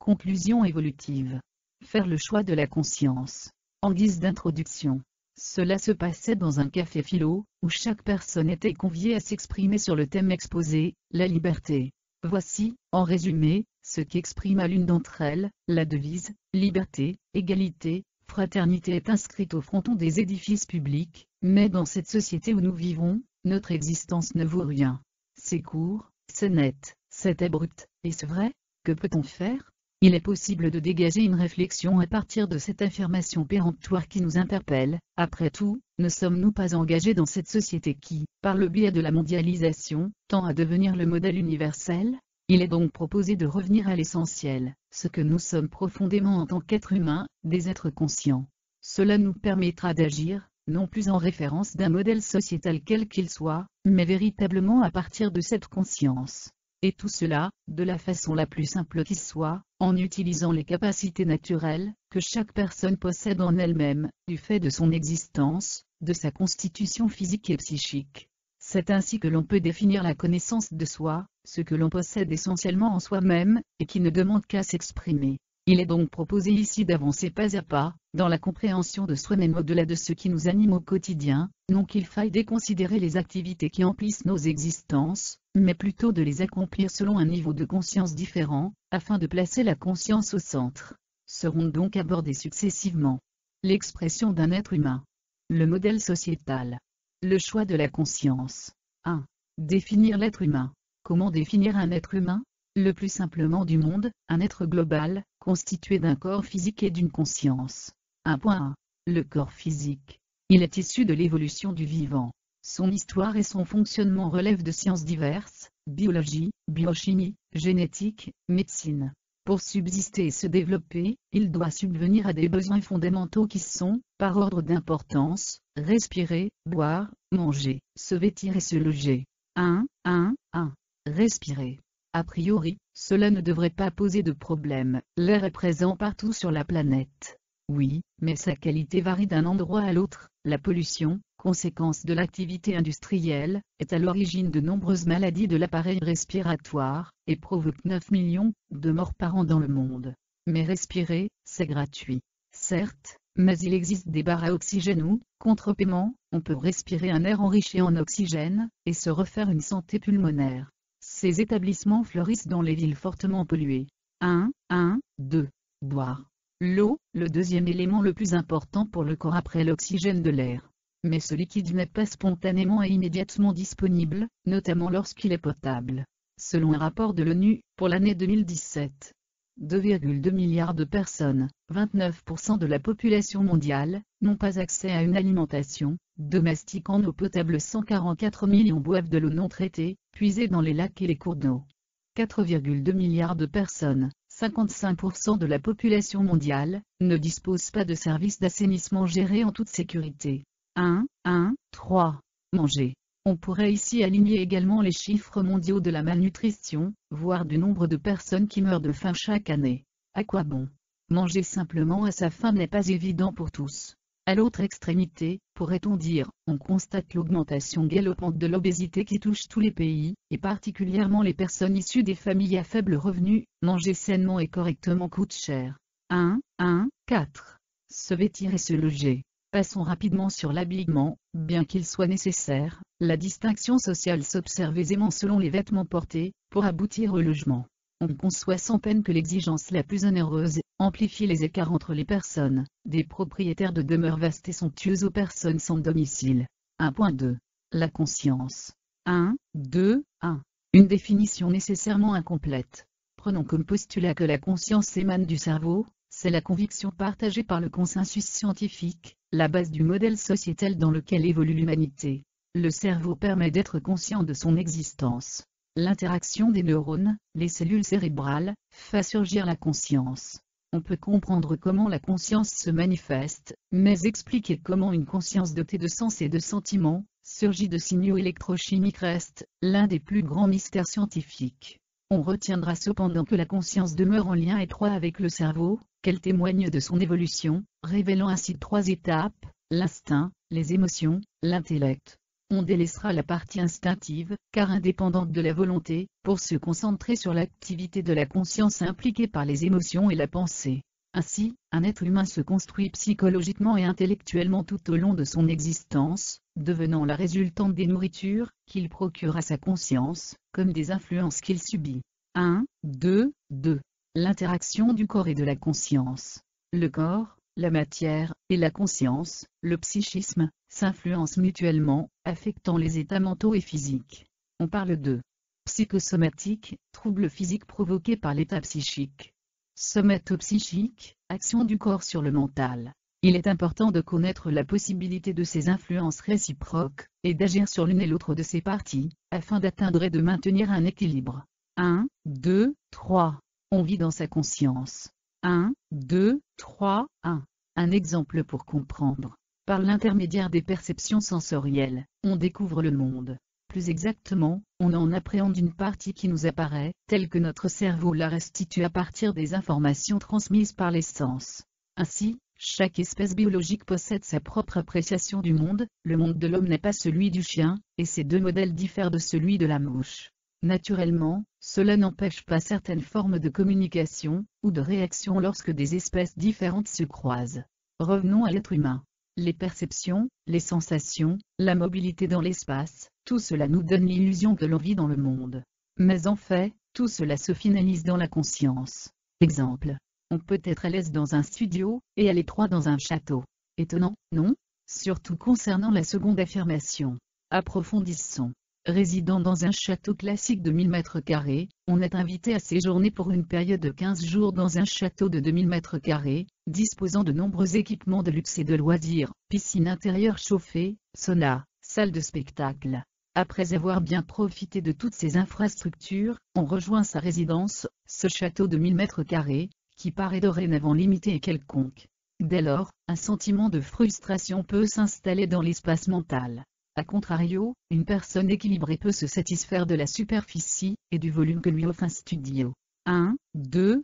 Conclusion évolutive. Faire le choix de la conscience. En guise d'introduction. Cela se passait dans un café philo, où chaque personne était conviée à s'exprimer sur le thème exposé, la liberté. Voici, en résumé, ce qu'exprime à l'une d'entre elles, la devise « Liberté, égalité, fraternité » est inscrite au fronton des édifices publics, mais dans cette société où nous vivons, notre existence ne vaut rien. C'est court, c'est net, c'est abrupt, et c'est vrai. Que peut-on faire ? Il est possible de dégager une réflexion à partir de cette affirmation péremptoire qui nous interpelle. Après tout, ne sommes-nous pas engagés dans cette société qui, par le biais de la mondialisation, tend à devenir le modèle universel ? Il est donc proposé de revenir à l'essentiel, ce que nous sommes profondément en tant qu'êtres humains, des êtres conscients. Cela nous permettra d'agir, non plus en référence d'un modèle sociétal quel qu'il soit, mais véritablement à partir de cette conscience. Et tout cela, de la façon la plus simple qui soit, en utilisant les capacités naturelles que chaque personne possède en elle-même, du fait de son existence, de sa constitution physique et psychique. C'est ainsi que l'on peut définir la connaissance de soi, ce que l'on possède essentiellement en soi-même, et qui ne demande qu'à s'exprimer. Il est donc proposé ici d'avancer pas à pas, dans la compréhension de soi-même au-delà de ce qui nous anime au quotidien, non qu'il faille déconsidérer les activités qui emplissent nos existences, mais plutôt de les accomplir selon un niveau de conscience différent, afin de placer la conscience au centre. Seront donc abordés successivement l'expression d'un être humain, le modèle sociétal, le choix de la conscience. 1. Définir l'être humain. Comment définir un être humain ? Le plus simplement du monde, un être global, constitué d'un corps physique et d'une conscience. 1.1. Le corps physique. Il est issu de l'évolution du vivant. Son histoire et son fonctionnement relèvent de sciences diverses, biologie, biochimie, génétique, médecine. Pour subsister et se développer, il doit subvenir à des besoins fondamentaux qui sont, par ordre d'importance, respirer, boire, manger, se vêtir et se loger. 1. Respirer. A priori, cela ne devrait pas poser de problème, l'air est présent partout sur la planète. Oui, mais sa qualité varie d'un endroit à l'autre. La pollution, conséquence de l'activité industrielle, est à l'origine de nombreuses maladies de l'appareil respiratoire, et provoque 9 millions de morts par an dans le monde. Mais respirer, c'est gratuit. Certes, mais il existe des barres à oxygène où, contre paiement, on peut respirer un air enrichi en oxygène, et se refaire une santé pulmonaire. Ces établissements fleurissent dans les villes fortement polluées. 2. Boire. L'eau, le deuxième élément le plus important pour le corps après l'oxygène de l'air. Mais ce liquide n'est pas spontanément et immédiatement disponible, notamment lorsqu'il est potable. Selon un rapport de l'ONU, pour l'année 2017, 2,2 milliards de personnes, 29% de la population mondiale, n'ont pas accès à une alimentation domestique en eau potable. 144 millions boivent de l'eau non traitée, puisée dans les lacs et les cours d'eau. 4,2 milliards de personnes, 55% de la population mondiale, ne disposent pas de services d'assainissement gérés en toute sécurité. 3. Manger. On pourrait ici aligner également les chiffres mondiaux de la malnutrition, voire du nombre de personnes qui meurent de faim chaque année. À quoi bon ? Manger simplement à sa faim n'est pas évident pour tous. À l'autre extrémité, pourrait-on dire, on constate l'augmentation galopante de l'obésité qui touche tous les pays, et particulièrement les personnes issues des familles à faible revenu. Manger sainement et correctement coûte cher. 4. Se vêtir et se loger. Passons rapidement sur l'habillement, bien qu'il soit nécessaire, la distinction sociale s'observe aisément selon les vêtements portés, pour aboutir au logement. On conçoit sans peine que l'exigence la plus onéreuse amplifie les écarts entre les personnes, des propriétaires de demeures vastes et somptueuses aux personnes sans domicile. 1.2. La conscience. 1. Une définition nécessairement incomplète. Prenons comme postulat que la conscience émane du cerveau. C'est la conviction partagée par le consensus scientifique, la base du modèle sociétal dans lequel évolue l'humanité. Le cerveau permet d'être conscient de son existence. L'interaction des neurones, les cellules cérébrales, fait surgir la conscience. On peut comprendre comment la conscience se manifeste, mais expliquer comment une conscience dotée de sens et de sentiments, surgit de signaux électrochimiques reste l'un des plus grands mystères scientifiques. On retiendra cependant que la conscience demeure en lien étroit avec le cerveau, qu'elle témoigne de son évolution, révélant ainsi 3 étapes, l'instinct, les émotions, l'intellect. On délaissera la partie instinctive, car indépendante de la volonté, pour se concentrer sur l'activité de la conscience impliquée par les émotions et la pensée. Ainsi, un être humain se construit psychologiquement et intellectuellement tout au long de son existence, devenant la résultante des nourritures qu'il procure à sa conscience, comme des influences qu'il subit. 2. L'interaction du corps et de la conscience. Le corps, la matière, et la conscience, le psychisme, s'influencent mutuellement, affectant les états mentaux et physiques. On parle de psychosomatique, trouble physique provoqué par l'état psychique. Somatopsychique, action du corps sur le mental. Il est important de connaître la possibilité de ces influences réciproques, et d'agir sur l'une et l'autre de ces parties, afin d'atteindre et de maintenir un équilibre. 3. On vit dans sa conscience. 1. Un exemple pour comprendre. Par l'intermédiaire des perceptions sensorielles, on découvre le monde. Plus exactement, on en appréhende une partie qui nous apparaît, telle que notre cerveau la restitue à partir des informations transmises par les sens. Ainsi, chaque espèce biologique possède sa propre appréciation du monde, le monde de l'homme n'est pas celui du chien, et ces deux modèles diffèrent de celui de la mouche. Naturellement, cela n'empêche pas certaines formes de communication, ou de réaction lorsque des espèces différentes se croisent. Revenons à l'être humain. Les perceptions, les sensations, la mobilité dans l'espace, tout cela nous donne l'illusion que l'on vit dans le monde. Mais en fait, tout cela se finalise dans la conscience. Exemple. On peut être à l'aise dans un studio, et à l'étroit dans un château. Étonnant, non? Surtout concernant la seconde affirmation. Approfondissons. Résidant dans un château classique de 1000 m², on est invité à séjourner pour une période de 15 jours dans un château de 2000 m², disposant de nombreux équipements de luxe et de loisirs, piscine intérieure chauffée, sauna, salle de spectacle. Après avoir bien profité de toutes ces infrastructures, on rejoint sa résidence, ce château de 1000 m², qui paraît dorénavant limité et quelconque. Dès lors, un sentiment de frustration peut s'installer dans l'espace mental. A contrario, une personne équilibrée peut se satisfaire de la superficie et du volume que lui offre un studio. 2.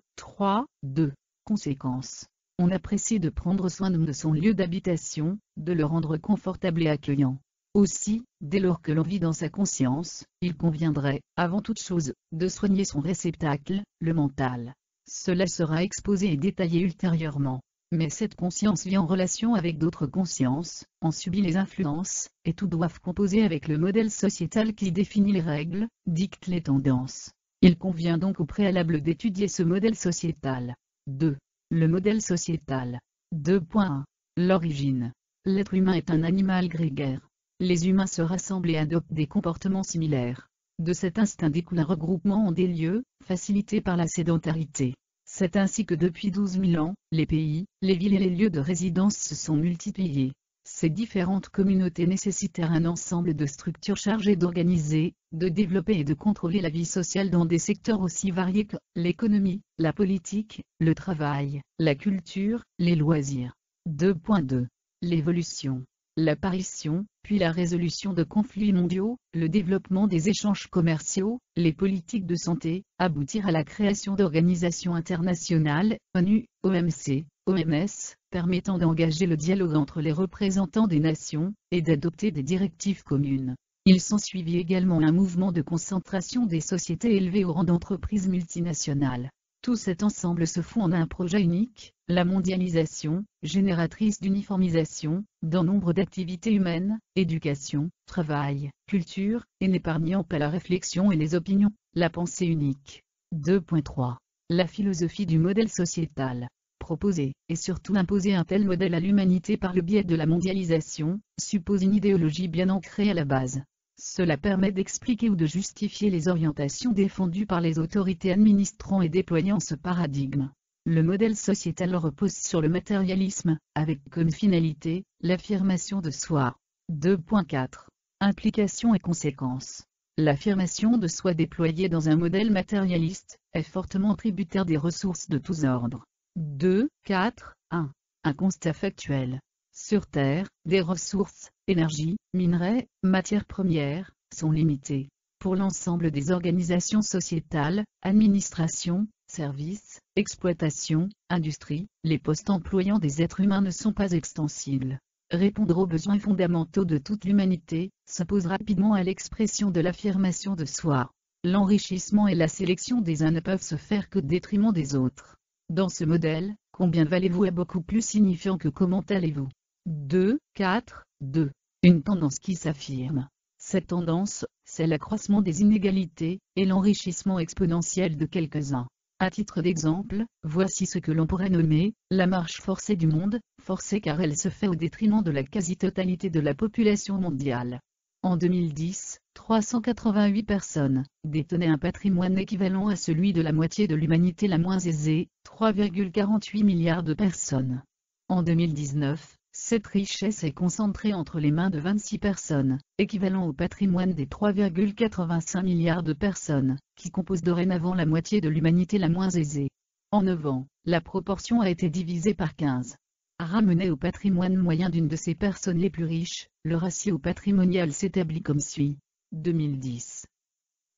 Conséquences. On apprécie de prendre soin de son lieu d'habitation, de le rendre confortable et accueillant. Aussi, dès lors que l'on vit dans sa conscience, il conviendrait, avant toute chose, de soigner son réceptacle, le mental. Cela sera exposé et détaillé ultérieurement. Mais cette conscience vit en relation avec d'autres consciences, en subit les influences, et tout doivent composer avec le modèle sociétal qui définit les règles, dicte les tendances. Il convient donc au préalable d'étudier ce modèle sociétal. 2. Le modèle sociétal. 2.1. L'origine. L'être humain est un animal grégaire. Les humains se rassemblent et adoptent des comportements similaires. De cet instinct découle un regroupement en des lieux, facilité par la sédentarité. C'est ainsi que depuis 12 000 ans, les pays, les villes et les lieux de résidence se sont multipliés. Ces différentes communautés nécessitèrent un ensemble de structures chargées d'organiser, de développer et de contrôler la vie sociale dans des secteurs aussi variés que l'économie, la politique, le travail, la culture, les loisirs. 2.2. L'évolution. L'apparition, puis la résolution de conflits mondiaux, le développement des échanges commerciaux, les politiques de santé, aboutirent à la création d'organisations internationales, ONU, OMC, OMS, permettant d'engager le dialogue entre les représentants des nations, et d'adopter des directives communes. Il s'ensuivit également un mouvement de concentration des sociétés élevé au rang d'entreprises multinationales. Tout cet ensemble se fonde en un projet unique, la mondialisation, génératrice d'uniformisation, dans nombre d'activités humaines, éducation, travail, culture, et n'épargnant pas la réflexion et les opinions, la pensée unique. 2.3. La philosophie du modèle sociétal. Proposer, et surtout imposer un tel modèle à l'humanité par le biais de la mondialisation, suppose une idéologie bien ancrée à la base. Cela permet d'expliquer ou de justifier les orientations défendues par les autorités administrant et déployant ce paradigme. Le modèle sociétal repose sur le matérialisme, avec comme finalité, l'affirmation de soi. 2.4. Implications et conséquences. L'affirmation de soi déployée dans un modèle matérialiste, est fortement tributaire des ressources de tous ordres. 2.4.1. Un constat factuel. Sur Terre, des ressources, énergie, minerais, matières premières, sont limitées. Pour l'ensemble des organisations sociétales, administration, services, exploitation, industrie, les postes employant des êtres humains ne sont pas extensibles. Répondre aux besoins fondamentaux de toute l'humanité s'oppose rapidement à l'expression de l'affirmation de soi. L'enrichissement et la sélection des uns ne peuvent se faire qu'au détriment des autres. Dans ce modèle, combien valez-vous est beaucoup plus signifiant que comment allez-vous. 2, 4, 2. Une tendance qui s'affirme. Cette tendance, c'est l'accroissement des inégalités et l'enrichissement exponentiel de quelques-uns. À titre d'exemple, voici ce que l'on pourrait nommer la marche forcée du monde, forcée car elle se fait au détriment de la quasi-totalité de la population mondiale. En 2010, 388 personnes détenaient un patrimoine équivalent à celui de la moitié de l'humanité la moins aisée, 3,48 milliards de personnes. En 2019, cette richesse est concentrée entre les mains de 26 personnes, équivalent au patrimoine des 3,85 milliards de personnes, qui composent dorénavant la moitié de l'humanité la moins aisée. En 9 ans, la proportion a été divisée par 15. Ramené au patrimoine moyen d'une de ces personnes les plus riches, le ratio patrimonial s'établit comme suit. 2010.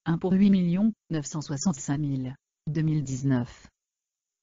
1 pour 8 965 000. 2019.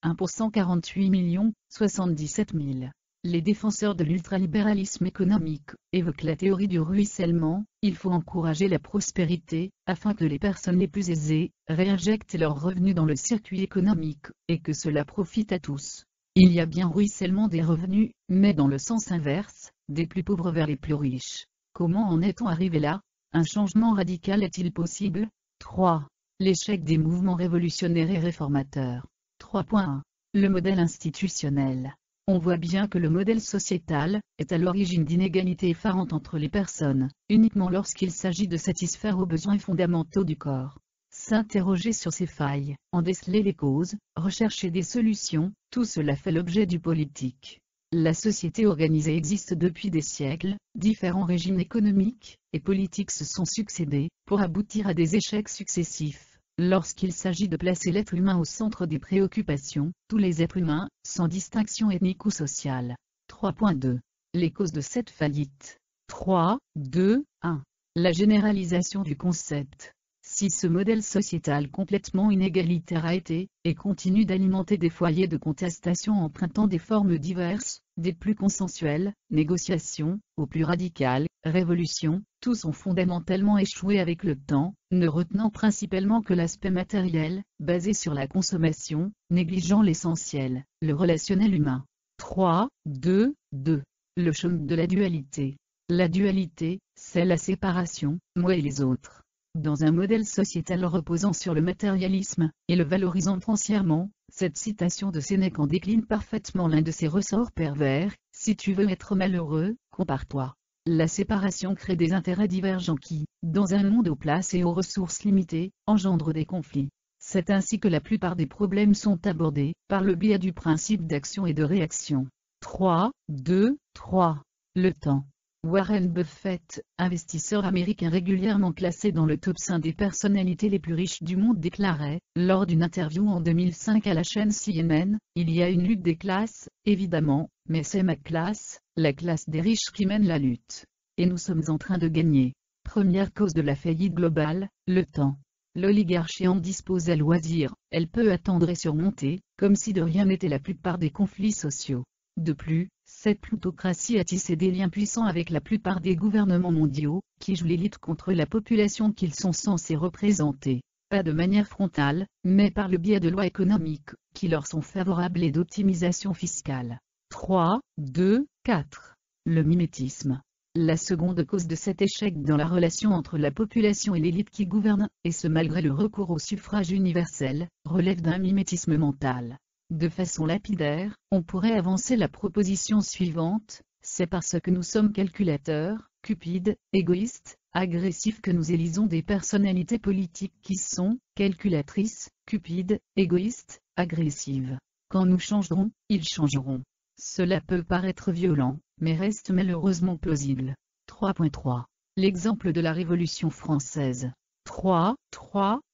1 pour 148 077 000. Les défenseurs de l'ultralibéralisme économique évoquent la théorie du ruissellement. Il faut encourager la prospérité, afin que les personnes les plus aisées réinjectent leurs revenus dans le circuit économique, et que cela profite à tous. Il y a bien ruissellement des revenus, mais dans le sens inverse, des plus pauvres vers les plus riches. Comment en est-on arrivé là? Un changement radical est-il possible? 3. L'échec des mouvements révolutionnaires et réformateurs. 3.1. Le modèle institutionnel. On voit bien que le modèle sociétal est à l'origine d'inégalités effarantes entre les personnes, uniquement lorsqu'il s'agit de satisfaire aux besoins fondamentaux du corps. S'interroger sur ces failles, en déceler les causes, rechercher des solutions, tout cela fait l'objet du politique. La société organisée existe depuis des siècles, différents régimes économiques et politiques se sont succédés, pour aboutir à des échecs successifs. Lorsqu'il s'agit de placer l'être humain au centre des préoccupations, tous les êtres humains, sans distinction ethnique ou sociale. 3.2. Les causes de cette faillite. 3, 2, 1. La généralisation du concept. Si ce modèle sociétal complètement inégalitaire a été, et continue d'alimenter des foyers de contestation empruntant des formes diverses, des plus consensuelles, négociations, aux plus radicales, révolutions, tous ont fondamentalement échoué avec le temps, ne retenant principalement que l'aspect matériel, basé sur la consommation, négligeant l'essentiel, le relationnel humain. 3, 2, 2. Le chemin de la dualité. La dualité, c'est la séparation, moi et les autres. Dans un modèle sociétal reposant sur le matérialisme, et le valorisant foncièrement, cette citation de Sénèque en décline parfaitement l'un de ses ressorts pervers. Si tu veux être malheureux, compare-toi. La séparation crée des intérêts divergents qui, dans un monde aux places et aux ressources limitées, engendrent des conflits. C'est ainsi que la plupart des problèmes sont abordés, par le biais du principe d'action et de réaction. 3, 2, 3. Le temps. Warren Buffett, investisseur américain régulièrement classé dans le top 5 des personnalités les plus riches du monde, déclarait, lors d'une interview en 2005 à la chaîne CNN, « Il y a une lutte des classes, évidemment, mais c'est ma classe, la classe des riches qui mène la lutte. Et nous sommes en train de gagner. » Première cause de la faillite globale, le temps. L'oligarchie en dispose à loisir, elle peut attendre et surmonter, comme si de rien n'était la plupart des conflits sociaux. De plus, cette plutocratie a tissé des liens puissants avec la plupart des gouvernements mondiaux, qui jouent l'élite contre la population qu'ils sont censés représenter. Pas de manière frontale, mais par le biais de lois économiques, qui leur sont favorables et d'optimisation fiscale. 3, 2, 4. Le mimétisme. La seconde cause de cet échec dans la relation entre la population et l'élite qui gouverne, et ce malgré le recours au suffrage universel, relève d'un mimétisme mental. De façon lapidaire, on pourrait avancer la proposition suivante: c'est parce que nous sommes calculateurs, cupides, égoïstes, agressifs que nous élisons des personnalités politiques qui sont calculatrices, cupides, égoïstes, agressives. Quand nous changerons, ils changeront. Cela peut paraître violent, mais reste malheureusement plausible. 3.3. L'exemple de la Révolution française. 3,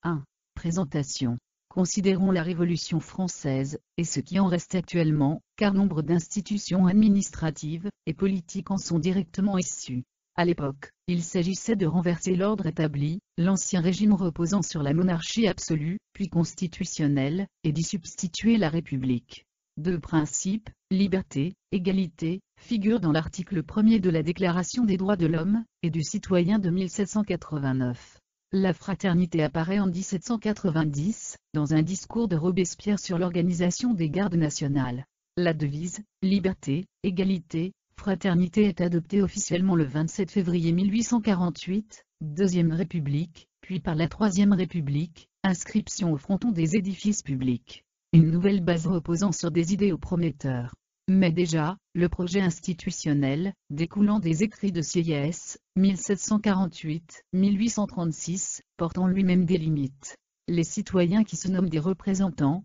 1. Présentation. Considérons la Révolution française, et ce qui en reste actuellement, car nombre d'institutions administratives et politiques en sont directement issues. À l'époque, il s'agissait de renverser l'ordre établi, l'ancien régime reposant sur la monarchie absolue, puis constitutionnelle, et d'y substituer la République. Deux principes, liberté, égalité, figurent dans l'article 1er de la Déclaration des droits de l'homme et du citoyen de 1789. La fraternité apparaît en 1790, dans un discours de Robespierre sur l'organisation des gardes nationales. La devise « Liberté, égalité, fraternité » est adoptée officiellement le 27 février 1848, Deuxième République, puis par la Troisième République, inscription au fronton des édifices publics. Une nouvelle base reposant sur des idéaux prometteurs. Mais déjà, le projet institutionnel, découlant des écrits de Sieyès, 1748-1836, porte en lui-même des limites. Les citoyens qui se nomment des représentants,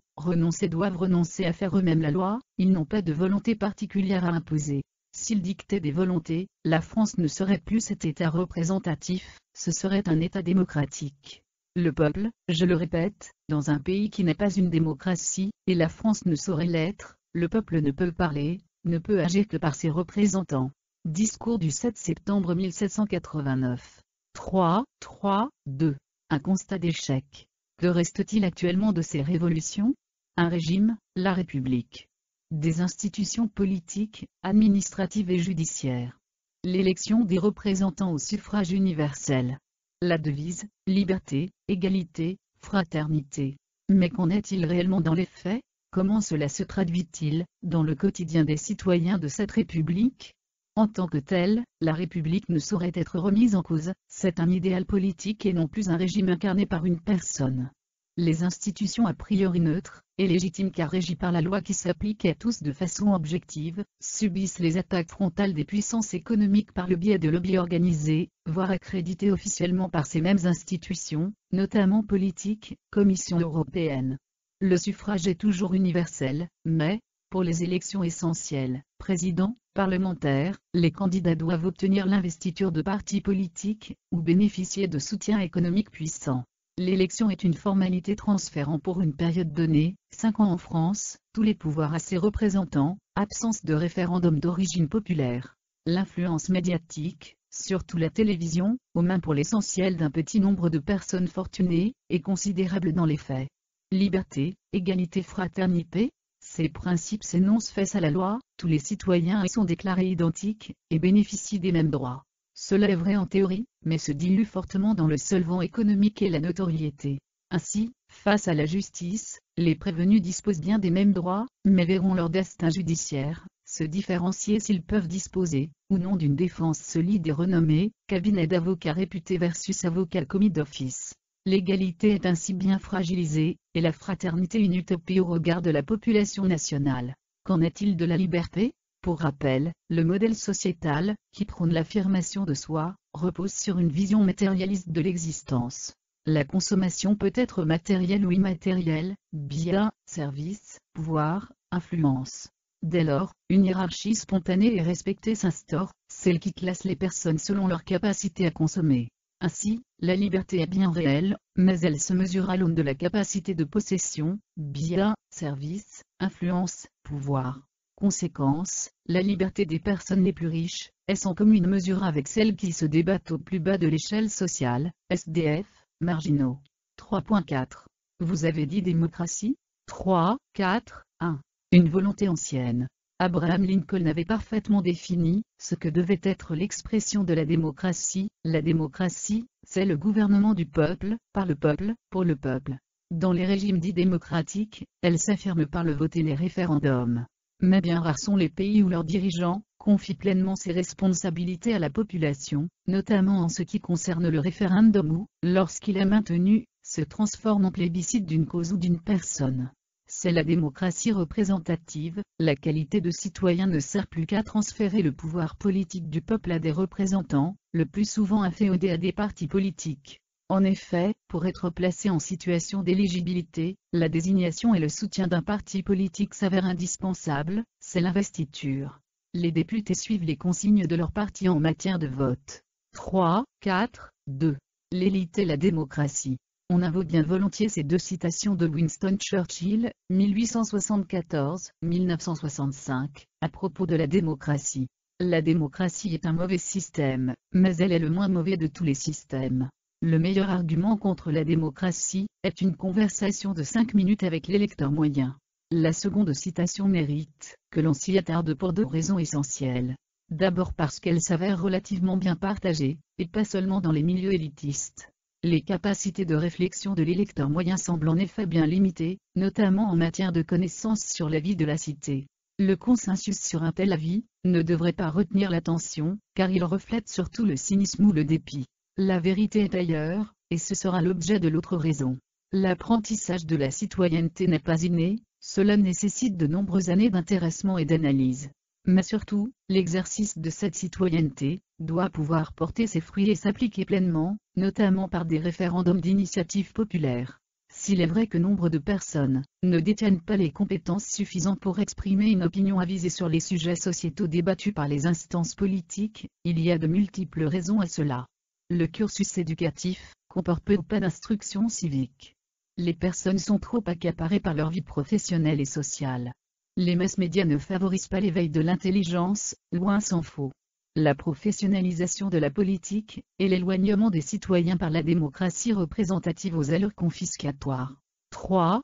doivent renoncer à faire eux-mêmes la loi, ils n'ont pas de volonté particulière à imposer. S'ils dictaient des volontés, la France ne serait plus cet État représentatif, ce serait un État démocratique. Le peuple, je le répète, dans un pays qui n'est pas une démocratie, et la France ne saurait l'être, le peuple ne peut parler, ne peut agir que par ses représentants. Discours du 7 septembre 1789. 3.2. Un constat d'échec. Que reste-t-il actuellement de ces révolutions? Un régime, la République. Des institutions politiques, administratives et judiciaires. L'élection des représentants au suffrage universel. La devise, liberté, égalité, fraternité. Mais qu'en est-il réellement dans les faits? Comment cela se traduit-il, dans le quotidien des citoyens de cette République? En tant que telle, la République ne saurait être remise en cause, c'est un idéal politique et non plus un régime incarné par une personne. Les institutions a priori neutres, et légitimes car régies par la loi qui s'applique à tous de façon objective, subissent les attaques frontales des puissances économiques par le biais de lobbies organisés, voire accrédités officiellement par ces mêmes institutions, notamment politiques, Commission européenne. Le suffrage est toujours universel, mais, pour les élections essentielles, président, parlementaires, les candidats doivent obtenir l'investiture de partis politiques, ou bénéficier de soutiens économiques puissants. L'élection est une formalité transférant pour une période donnée, 5 ans en France, tous les pouvoirs à ses représentants, absence de référendum d'origine populaire. L'influence médiatique, surtout la télévision, aux mains pour l'essentiel d'un petit nombre de personnes fortunées, est considérable dans les faits. Liberté, égalité, fraternité, ces principes s'énoncent face à la loi, tous les citoyens y sont déclarés identiques, et bénéficient des mêmes droits. Cela est vrai en théorie, mais se dilue fortement dans le solvant économique et la notoriété. Ainsi, face à la justice, les prévenus disposent bien des mêmes droits, mais verront leur destin judiciaire se différencier s'ils peuvent disposer, ou non, d'une défense solide et renommée, cabinet d'avocats réputé versus avocat commis d'office. L'égalité est ainsi bien fragilisée, et la fraternité une utopie au regard de la population nationale. Qu'en est-il de la liberté? Pour rappel, le modèle sociétal, qui prône l'affirmation de soi, repose sur une vision matérialiste de l'existence. La consommation peut être matérielle ou immatérielle, biens, services, pouvoir, influence. Dès lors, une hiérarchie spontanée et respectée s'instaure, celle qui classe les personnes selon leur capacité à consommer. Ainsi, la liberté est bien réelle, mais elle se mesure à l'aune de la capacité de possession, biens, services, influence, pouvoir. Conséquence, la liberté des personnes les plus riches, est sans commune mesure avec celles qui se débattent au plus bas de l'échelle sociale, SDF, marginaux. 3.4. Vous avez dit démocratie? 3.4.1. Une volonté ancienne. Abraham Lincoln avait parfaitement défini ce que devait être l'expression de la démocratie. La démocratie, c'est le gouvernement du peuple, par le peuple, pour le peuple. Dans les régimes dits démocratiques, elle s'affirme par le vote et les référendums. Mais bien rares sont les pays où leurs dirigeants confient pleinement ces responsabilités à la population, notamment en ce qui concerne le référendum ou, lorsqu'il est maintenu, se transforme en plébiscite d'une cause ou d'une personne. C'est la démocratie représentative, la qualité de citoyen ne sert plus qu'à transférer le pouvoir politique du peuple à des représentants, le plus souvent inféodés à des partis politiques. En effet, pour être placé en situation d'éligibilité, la désignation et le soutien d'un parti politique s'avèrent indispensables, c'est l'investiture. Les députés suivent les consignes de leur parti en matière de vote. 3.4.2. L'élite et la démocratie. On invoque bien volontiers ces deux citations de Winston Churchill, 1874-1965, à propos de la démocratie. La démocratie est un mauvais système, mais elle est le moins mauvais de tous les systèmes. Le meilleur argument contre la démocratie est une conversation de 5 minutes avec l'électeur moyen. La seconde citation mérite que l'on s'y attarde pour deux raisons essentielles. D'abord parce qu'elle s'avère relativement bien partagée, et pas seulement dans les milieux élitistes. Les capacités de réflexion de l'électeur moyen semblent en effet bien limitées, notamment en matière de connaissances sur la vie de la cité. Le consensus sur un tel avis ne devrait pas retenir l'attention, car il reflète surtout le cynisme ou le dépit. La vérité est ailleurs, et ce sera l'objet de l'autre raison. L'apprentissage de la citoyenneté n'est pas inné, cela nécessite de nombreuses années d'intéressement et d'analyse. Mais surtout, l'exercice de cette citoyenneté doit pouvoir porter ses fruits et s'appliquer pleinement, notamment par des référendums d'initiative populaire. S'il est vrai que nombre de personnes ne détiennent pas les compétences suffisantes pour exprimer une opinion avisée sur les sujets sociétaux débattus par les instances politiques, il y a de multiples raisons à cela. Le cursus éducatif comporte peu ou pas d'instruction civique. Les personnes sont trop accaparées par leur vie professionnelle et sociale. Les mass-médias ne favorisent pas l'éveil de l'intelligence, loin s'en faut. La professionnalisation de la politique, et l'éloignement des citoyens par la démocratie représentative aux allures confiscatoires. 3.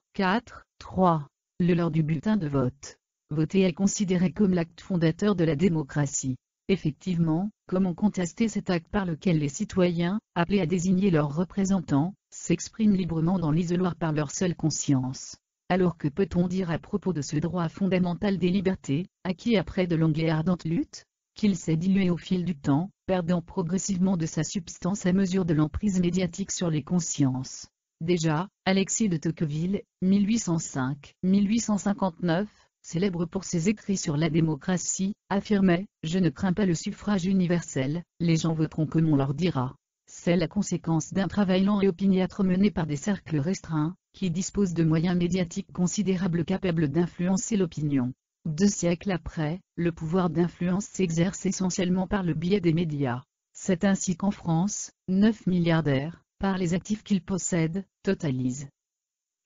Le leurre du bulletin de vote. Voter est considéré comme l'acte fondateur de la démocratie. Effectivement, comment contester cet acte par lequel les citoyens, appelés à désigner leurs représentants, s'expriment librement dans l'isoloir par leur seule conscience? Alors que peut-on dire à propos de ce droit fondamental des libertés, acquis après de longues et ardentes luttes? Qu'il s'est dilué au fil du temps, perdant progressivement de sa substance à mesure de l'emprise médiatique sur les consciences. Déjà, Alexis de Tocqueville, 1805-1859, célèbre pour ses écrits sur la démocratie, affirmait « Je ne crains pas le suffrage universel, les gens voteront comme on leur dira ». C'est la conséquence d'un travail lent et opiniâtre mené par des cercles restreints, qui disposent de moyens médiatiques considérables capables d'influencer l'opinion. 2 siècles après, le pouvoir d'influence s'exerce essentiellement par le biais des médias. C'est ainsi qu'en France, 9 milliardaires, par les actifs qu'ils possèdent, totalisent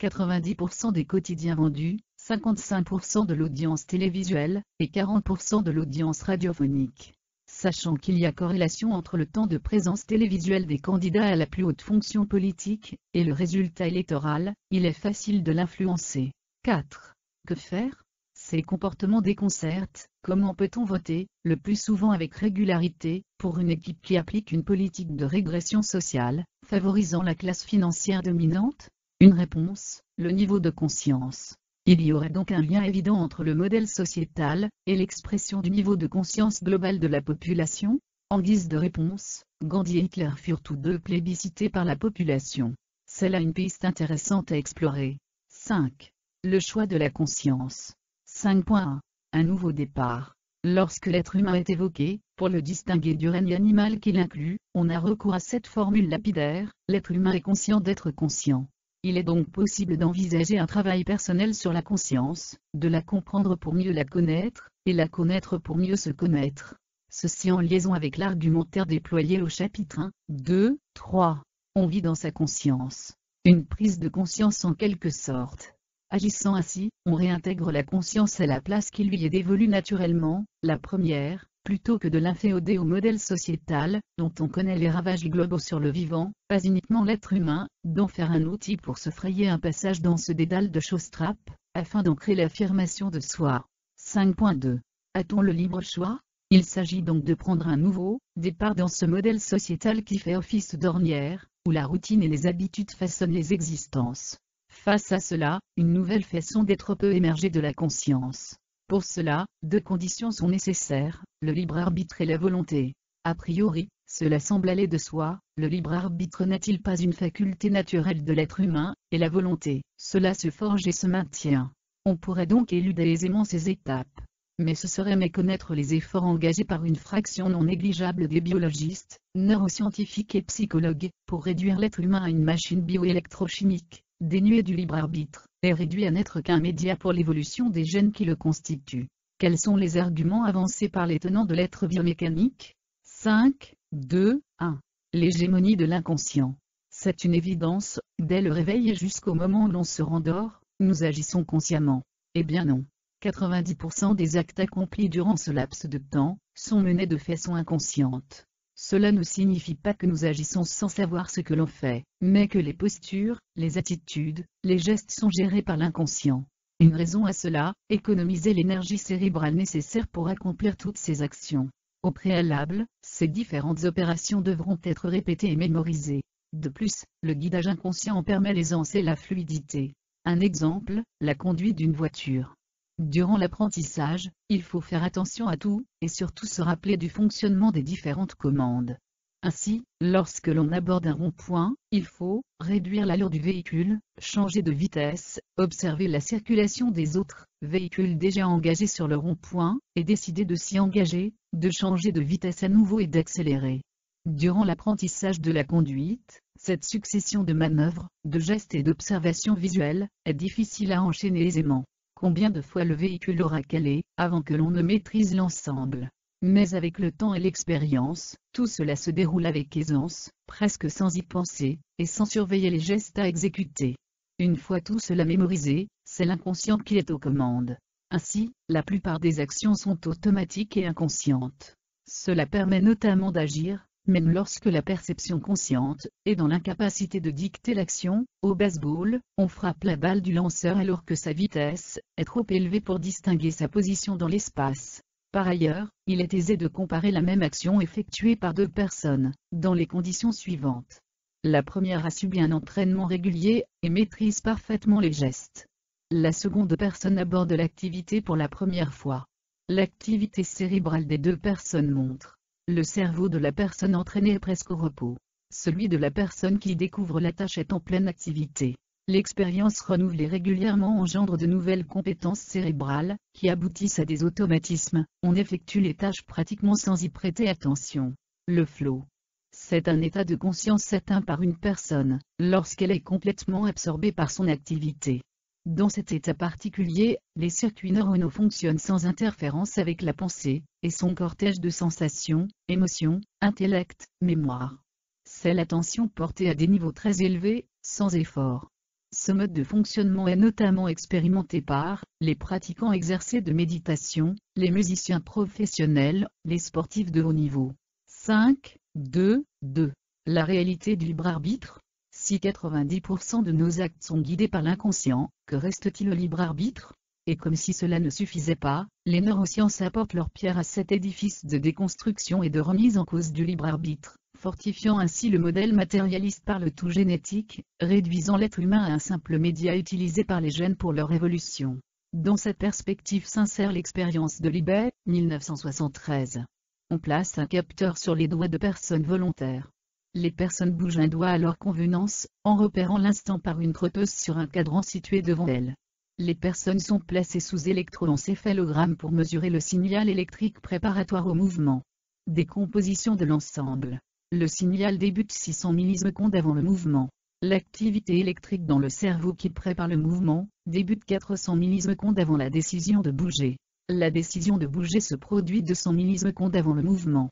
90% des quotidiens vendus, 55% de l'audience télévisuelle, et 40% de l'audience radiophonique. Sachant qu'il y a corrélation entre le temps de présence télévisuelle des candidats à la plus haute fonction politique, et le résultat électoral, il est facile de l'influencer. 4. Que faire ? Ces comportements déconcertent. Comment peut-on voter, le plus souvent avec régularité, pour une équipe qui applique une politique de régression sociale, favorisant la classe financière dominante? Une réponse, le niveau de conscience. Il y aurait donc un lien évident entre le modèle sociétal et l'expression du niveau de conscience globale de la population. En guise de réponse, Gandhi et Hitler furent tous deux plébiscités par la population. C'est là une piste intéressante à explorer. 5. Le choix de la conscience. 5.1. Un nouveau départ. Lorsque l'être humain est évoqué, pour le distinguer du règne animal qu'il inclut, on a recours à cette formule lapidaire, l'être humain est conscient d'être conscient. Il est donc possible d'envisager un travail personnel sur la conscience, de la comprendre pour mieux la connaître, et la connaître pour mieux se connaître. Ceci en liaison avec l'argumentaire déployé au chapitre 1, 2, 3. On vit dans sa conscience. Une prise de conscience en quelque sorte. Agissant ainsi, on réintègre la conscience à la place qui lui est dévolue naturellement, la première, plutôt que de l'inféoder au modèle sociétal, dont on connaît les ravages globaux sur le vivant, pas uniquement l'être humain, d'en faire un outil pour se frayer un passage dans ce dédale de choses-trappes, afin d'ancrer l'affirmation de soi. 5.2. A-t-on le libre choix ? Il s'agit donc de prendre un nouveau départ dans ce modèle sociétal qui fait office d'ornière, où la routine et les habitudes façonnent les existences. Face à cela, une nouvelle façon d'être peut émerger de la conscience. Pour cela, 2 conditions sont nécessaires, le libre arbitre et la volonté. A priori, cela semble aller de soi, le libre arbitre n'est-il pas une faculté naturelle de l'être humain, et la volonté, cela se forge et se maintient. On pourrait donc éluder aisément ces étapes. Mais ce serait méconnaître les efforts engagés par une fraction non négligeable des biologistes, neuroscientifiques et psychologues, pour réduire l'être humain à une machine bioélectrochimique, dénuée du libre arbitre, et réduit à n'être qu'un média pour l'évolution des gènes qui le constituent. Quels sont les arguments avancés par les tenants de l'être biomécanique ? 5, 2, 1. L'hégémonie de l'inconscient. C'est une évidence, dès le réveil et jusqu'au moment où l'on se rendort, nous agissons consciemment. Eh bien non. 90% des actes accomplis durant ce laps de temps sont menés de façon inconsciente. Cela ne signifie pas que nous agissons sans savoir ce que l'on fait, mais que les postures, les attitudes, les gestes sont gérés par l'inconscient. Une raison à cela, économiser l'énergie cérébrale nécessaire pour accomplir toutes ces actions. Au préalable, ces différentes opérations devront être répétées et mémorisées. De plus, le guidage inconscient en permet l'aisance et la fluidité. Un exemple, la conduite d'une voiture. Durant l'apprentissage, il faut faire attention à tout, et surtout se rappeler du fonctionnement des différentes commandes. Ainsi, lorsque l'on aborde un rond-point, il faut réduire l'allure du véhicule, changer de vitesse, observer la circulation des autres véhicules déjà engagés sur le rond-point, et décider de s'y engager, de changer de vitesse à nouveau et d'accélérer. Durant l'apprentissage de la conduite, cette succession de manœuvres, de gestes et d'observations visuelles, est difficile à enchaîner aisément. Combien de fois le véhicule aura calé, avant que l'on ne maîtrise l'ensemble? Mais avec le temps et l'expérience, tout cela se déroule avec aisance, presque sans y penser, et sans surveiller les gestes à exécuter. Une fois tout cela mémorisé, c'est l'inconscient qui est aux commandes. Ainsi, la plupart des actions sont automatiques et inconscientes. Cela permet notamment d'agir, même lorsque la perception consciente est dans l'incapacité de dicter l'action. Au baseball, on frappe la balle du lanceur alors que sa vitesse est trop élevée pour distinguer sa position dans l'espace. Par ailleurs, il est aisé de comparer la même action effectuée par deux personnes, dans les conditions suivantes. La première a subi un entraînement régulier, et maîtrise parfaitement les gestes. La seconde personne aborde l'activité pour la première fois. L'activité cérébrale des deux personnes montre. Le cerveau de la personne entraînée est presque au repos. Celui de la personne qui découvre la tâche est en pleine activité. L'expérience renouvelée régulièrement engendre de nouvelles compétences cérébrales, qui aboutissent à des automatismes. On effectue les tâches pratiquement sans y prêter attention. Le flow. C'est un état de conscience atteint par une personne, lorsqu'elle est complètement absorbée par son activité. Dans cet état particulier, les circuits neuronaux fonctionnent sans interférence avec la pensée, et son cortège de sensations, émotions, intellect, mémoire. C'est l'attention portée à des niveaux très élevés, sans effort. Ce mode de fonctionnement est notamment expérimenté par les pratiquants exercés de méditation, les musiciens professionnels, les sportifs de haut niveau. 5.2.2. La réalité du libre arbitre. Si 90% de nos actes sont guidés par l'inconscient, que reste-t-il au libre arbitre? Et comme si cela ne suffisait pas, les neurosciences apportent leur pierre à cet édifice de déconstruction et de remise en cause du libre arbitre, fortifiant ainsi le modèle matérialiste par le tout génétique, réduisant l'être humain à un simple média utilisé par les gènes pour leur évolution. Dans cette perspective s'insère l'expérience de Libet, 1973. On place un capteur sur les doigts de personnes volontaires. Les personnes bougent un doigt à leur convenance, en repérant l'instant par une crotteuse sur un cadran situé devant elles. Les personnes sont placées sous électroencéphalogramme pour mesurer le signal électrique préparatoire au mouvement. Décomposition de l'ensemble. Le signal débute 600 millisecondes avant le mouvement. L'activité électrique dans le cerveau qui prépare le mouvement débute 400 millisecondes avant la décision de bouger. La décision de bouger se produit 200 millisecondes avant le mouvement.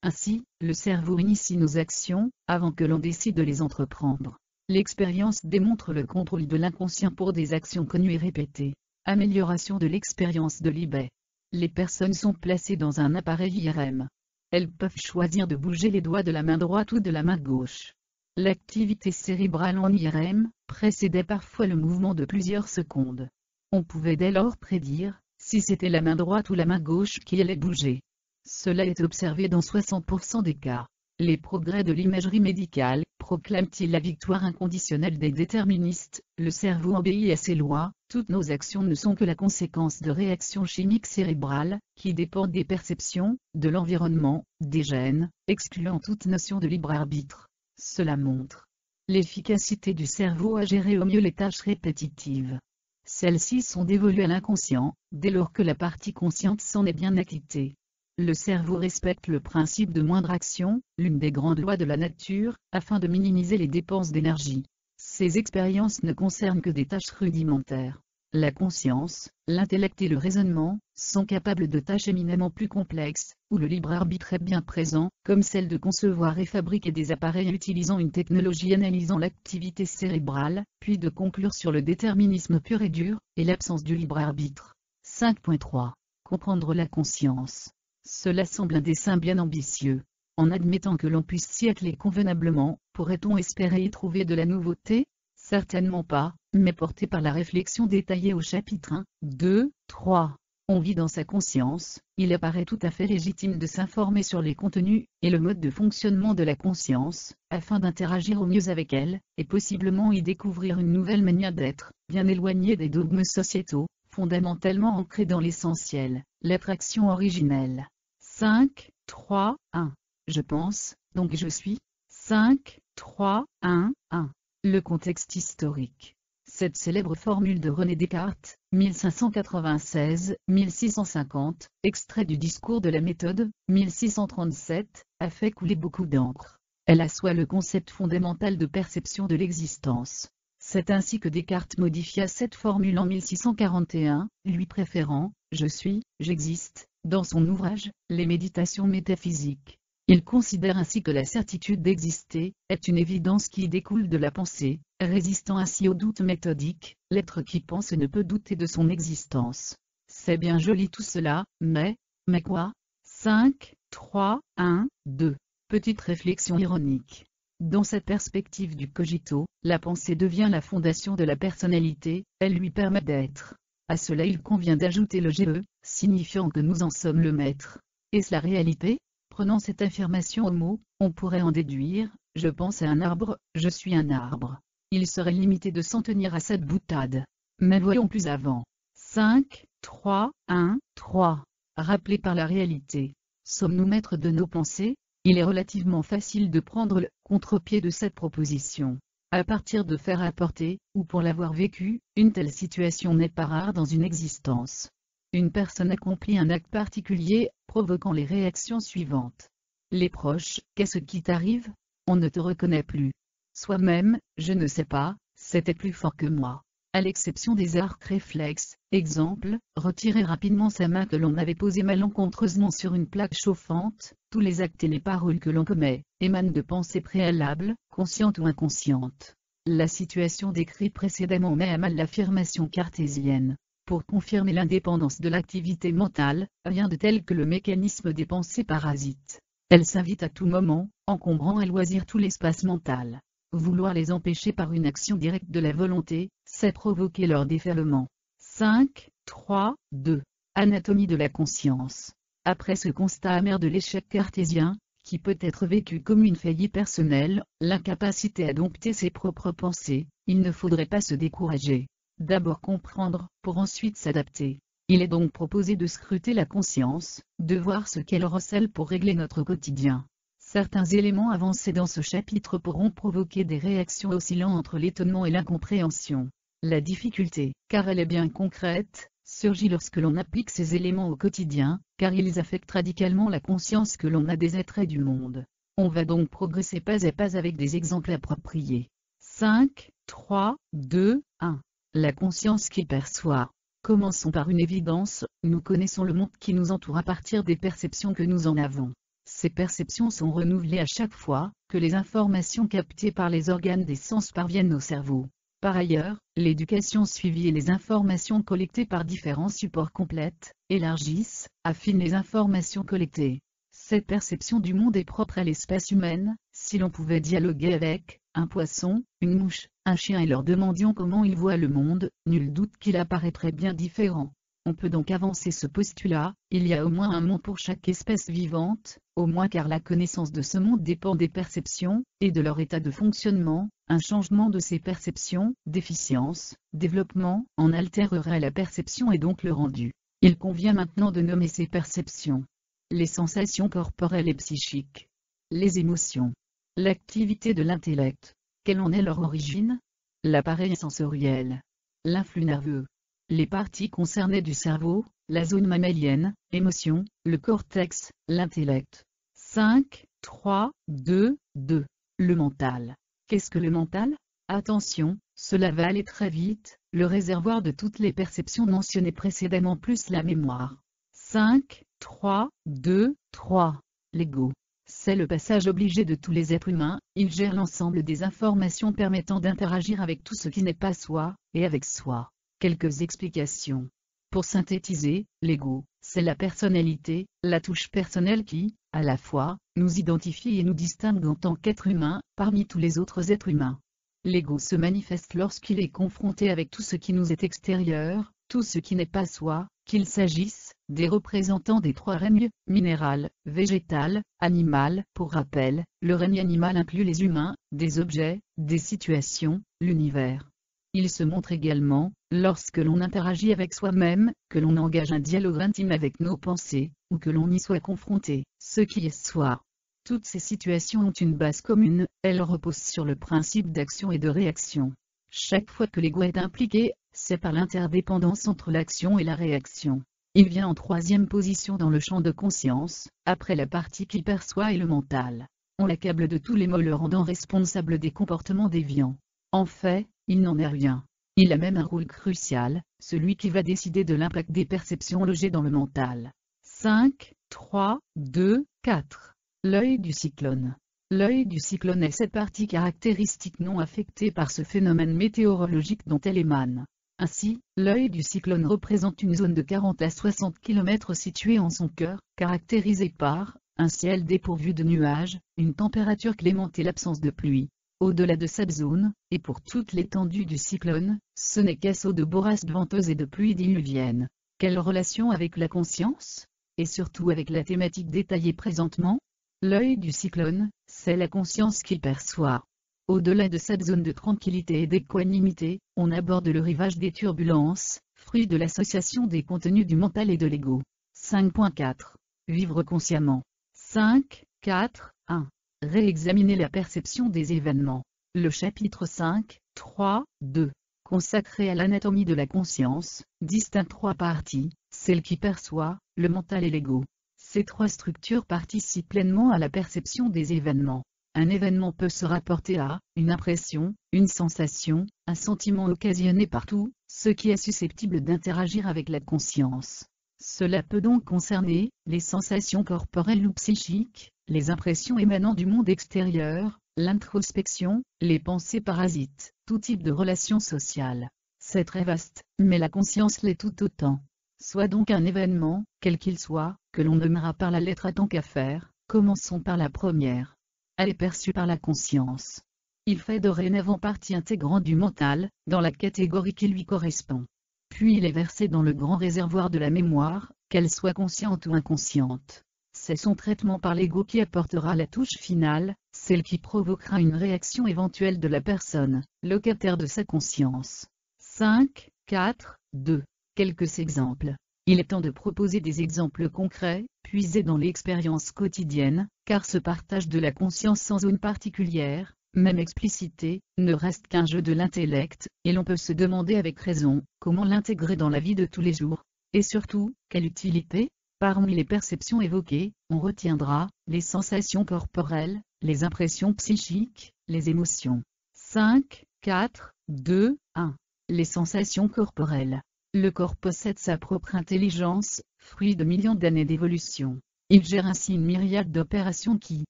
Ainsi, le cerveau initie nos actions, avant que l'on décide de les entreprendre. L'expérience démontre le contrôle de l'inconscient pour des actions connues et répétées. Amélioration de l'expérience de Libet. Les personnes sont placées dans un appareil IRM. Elles peuvent choisir de bouger les doigts de la main droite ou de la main gauche. L'activité cérébrale en IRM précédait parfois le mouvement de plusieurs secondes. On pouvait dès lors prédire si c'était la main droite ou la main gauche qui allait bouger. Cela est observé dans 60% des cas. Les progrès de l'imagerie médicale proclament-ils la victoire inconditionnelle des déterministes? Le cerveau obéit à ses lois, toutes nos actions ne sont que la conséquence de réactions chimiques cérébrales, qui dépendent des perceptions, de l'environnement, des gènes, excluant toute notion de libre arbitre. Cela montre l'efficacité du cerveau à gérer au mieux les tâches répétitives. Celles-ci sont dévolues à l'inconscient, dès lors que la partie consciente s'en est bien acquittée. Le cerveau respecte le principe de moindre action, l'une des grandes lois de la nature, afin de minimiser les dépenses d'énergie. Ces expériences ne concernent que des tâches rudimentaires. La conscience, l'intellect et le raisonnement sont capables de tâches éminemment plus complexes, où le libre arbitre est bien présent, comme celle de concevoir et fabriquer des appareils utilisant une technologie analysant l'activité cérébrale, puis de conclure sur le déterminisme pur et dur, et l'absence du libre arbitre. 5.3. Comprendre la conscience. Cela semble un dessein bien ambitieux. En admettant que l'on puisse s'y atteler convenablement, pourrait-on espérer y trouver de la nouveauté? Certainement pas, mais porté par la réflexion détaillée au chapitre 1, 2, 3. On vit dans sa conscience, il apparaît tout à fait légitime de s'informer sur les contenus et le mode de fonctionnement de la conscience, afin d'interagir au mieux avec elle, et possiblement y découvrir une nouvelle manière d'être, bien éloignée des dogmes sociétaux, fondamentalement ancrés dans l'essentiel, l'attraction originelle. 5, 3, 1. Je pense, donc je suis. 5, 3, 1, 1. Le contexte historique. Cette célèbre formule de René Descartes, 1596-1650, extrait du discours de la méthode, 1637, a fait couler beaucoup d'encre. Elle assoit le concept fondamental de perception de l'existence. C'est ainsi que Descartes modifia cette formule en 1641, lui préférant « je suis, j'existe » dans son ouvrage « Les méditations métaphysiques ». Il considère ainsi que la certitude d'exister est une évidence qui découle de la pensée, résistant ainsi au doute méthodique. L'être qui pense ne peut douter de son existence. C'est bien joli tout cela, mais quoi? 5, 3, 1, 2. Petite réflexion ironique. Dans cette perspective du cogito, la pensée devient la fondation de la personnalité, elle lui permet d'être. À cela il convient d'ajouter le GE, signifiant que nous en sommes le maître. Est-ce la réalité? Prenant cette affirmation au mot, on pourrait en déduire « je pense à un arbre, je suis un arbre ». Il serait limité de s'en tenir à cette boutade. Mais voyons plus avant. 5, 3, 1, 3. Rappelé par la réalité. Sommes-nous maîtres de nos pensées? Il est relativement facile de prendre le contre-pied de cette proposition. À partir de faits rapportés, ou pour l'avoir vécu, une telle situation n'est pas rare dans une existence. Une personne accomplit un acte particulier, provoquant les réactions suivantes. Les proches, qu'est-ce qui t'arrive? On ne te reconnaît plus. Soi-même, je ne sais pas, c'était plus fort que moi. À l'exception des arcs réflexes, exemple, retirer rapidement sa main que l'on avait posée malencontreusement sur une plaque chauffante, tous les actes et les paroles que l'on commet, émanent de pensées préalables, conscientes ou inconscientes. La situation décrite précédemment met à mal l'affirmation cartésienne. Pour confirmer l'indépendance de l'activité mentale, rien de tel que le mécanisme des pensées parasites. Elles s'invitent à tout moment, encombrant à loisir tout l'espace mental. Vouloir les empêcher par une action directe de la volonté, c'est provoquer leur déferlement. 5, 3, 2. Anatomie de la conscience. Après ce constat amer de l'échec cartésien, qui peut être vécu comme une faillite personnelle, l'incapacité à dompter ses propres pensées, il ne faudrait pas se décourager. D'abord comprendre, pour ensuite s'adapter. Il est donc proposé de scruter la conscience, de voir ce qu'elle recèle pour régler notre quotidien. Certains éléments avancés dans ce chapitre pourront provoquer des réactions oscillant entre l'étonnement et l'incompréhension. La difficulté, car elle est bien concrète, surgit lorsque l'on applique ces éléments au quotidien, car ils affectent radicalement la conscience que l'on a des êtres du monde. On va donc progresser pas à pas avec des exemples appropriés. 5, 3, 2, 1. La conscience qui perçoit. Commençons par une évidence, nous connaissons le monde qui nous entoure à partir des perceptions que nous en avons. Ces perceptions sont renouvelées à chaque fois que les informations captées par les organes des sens parviennent au cerveau. Par ailleurs, l'éducation suivie et les informations collectées par différents supports complètent, élargissent, affinent les informations collectées. Cette perception du monde est propre à l'espèce humaine. Si l'on pouvait dialoguer avec un poisson, une mouche, un chien et leur demandions comment ils voient le monde, nul doute qu'il apparaîtrait bien différent. On peut donc avancer ce postulat, il y a au moins un monde pour chaque espèce vivante, au moins car la connaissance de ce monde dépend des perceptions, et de leur état de fonctionnement. Un changement de ces perceptions, déficience, développement, en altérerait la perception et donc le rendu. Il convient maintenant de nommer ces perceptions. Les sensations corporelles et psychiques. Les émotions. L'activité de l'intellect. Quelle en est leur origine? L'appareil sensoriel. L'influx nerveux. Les parties concernées du cerveau, la zone mammalienne, émotion, le cortex, l'intellect. 5, 3, 2, 2. Le mental. Qu'est-ce que le mental? Attention, cela va aller très vite, le réservoir de toutes les perceptions mentionnées précédemment plus la mémoire. 5, 3, 2, 3. L'ego. C'est le passage obligé de tous les êtres humains, il gère l'ensemble des informations permettant d'interagir avec tout ce qui n'est pas soi, et avec soi. Quelques explications. Pour synthétiser, l'ego, c'est la personnalité, la touche personnelle qui, à la fois, nous identifie et nous distingue en tant qu'être humain, parmi tous les autres êtres humains. L'ego se manifeste lorsqu'il est confronté avec tout ce qui nous est extérieur, tout ce qui n'est pas soi, qu'il s'agisse des représentants des trois règnes, minéral, végétal, animal. Pour rappel, le règne animal inclut les humains, des objets, des situations, l'univers. Il se montre également, lorsque l'on interagit avec soi-même, que l'on engage un dialogue intime avec nos pensées, ou que l'on y soit confronté, ce qui est soi. Toutes ces situations ont une base commune, elles reposent sur le principe d'action et de réaction. Chaque fois que l'ego est impliqué, c'est par l'interdépendance entre l'action et la réaction. Il vient en troisième position dans le champ de conscience, après la partie qu'il perçoit et le mental. On l'accable de tous les maux, le rendant responsable des comportements déviants. En fait, il n'en est rien. Il a même un rôle crucial, celui qui va décider de l'impact des perceptions logées dans le mental. 5, 3, 2, 4. L'œil du cyclone. L'œil du cyclone est cette partie caractéristique non affectée par ce phénomène météorologique dont elle émane. Ainsi, l'œil du cyclone représente une zone de 40 à 60 km située en son cœur, caractérisée par un ciel dépourvu de nuages, une température clémente et l'absence de pluie. Au-delà de cette zone, et pour toute l'étendue du cyclone, ce n'est qu'assaut de bourrasques venteuses et de pluies diluviennes. Quelle relation avec la conscience? Et surtout avec la thématique détaillée présentement? L'œil du cyclone, c'est la conscience qui perçoit. Au-delà de cette zone de tranquillité et d'équanimité, on aborde le rivage des turbulences, fruit de l'association des contenus du mental et de l'ego. 5.4. Vivre consciemment. 5, 4, 1. Réexaminer la perception des événements. Le chapitre 5, 3, 2. Consacré à l'anatomie de la conscience, distingue trois parties, celle qui perçoit, le mental et l'ego. Ces trois structures participent pleinement à la perception des événements. Un événement peut se rapporter à une impression, une sensation, un sentiment occasionné par tout ce qui est susceptible d'interagir avec la conscience. Cela peut donc concerner les sensations corporelles ou psychiques, les impressions émanant du monde extérieur, l'introspection, les pensées parasites, tout type de relations sociales. C'est très vaste, mais la conscience l'est tout autant. Soit donc un événement, quel qu'il soit, que l'on nommera par la lettre A tant qu'à faire, commençons par la première. Elle est perçue par la conscience. Il fait dorénavant partie intégrante du mental, dans la catégorie qui lui correspond. Puis il est versé dans le grand réservoir de la mémoire, qu'elle soit consciente ou inconsciente. C'est son traitement par l'ego qui apportera la touche finale, celle qui provoquera une réaction éventuelle de la personne, locataire de sa conscience. 5, 4, 2. Quelques exemples. Il est temps de proposer des exemples concrets, puisés dans l'expérience quotidienne, car ce partage de la conscience sans zone particulière, même explicité, ne reste qu'un jeu de l'intellect, et l'on peut se demander avec raison, comment l'intégrer dans la vie de tous les jours. Et surtout, quelle utilité? Parmi les perceptions évoquées, on retiendra les sensations corporelles, les impressions psychiques, les émotions. 5, 4, 2, 1. Les sensations corporelles. Le corps possède sa propre intelligence, fruit de millions d'années d'évolution. Il gère ainsi une myriade d'opérations qui,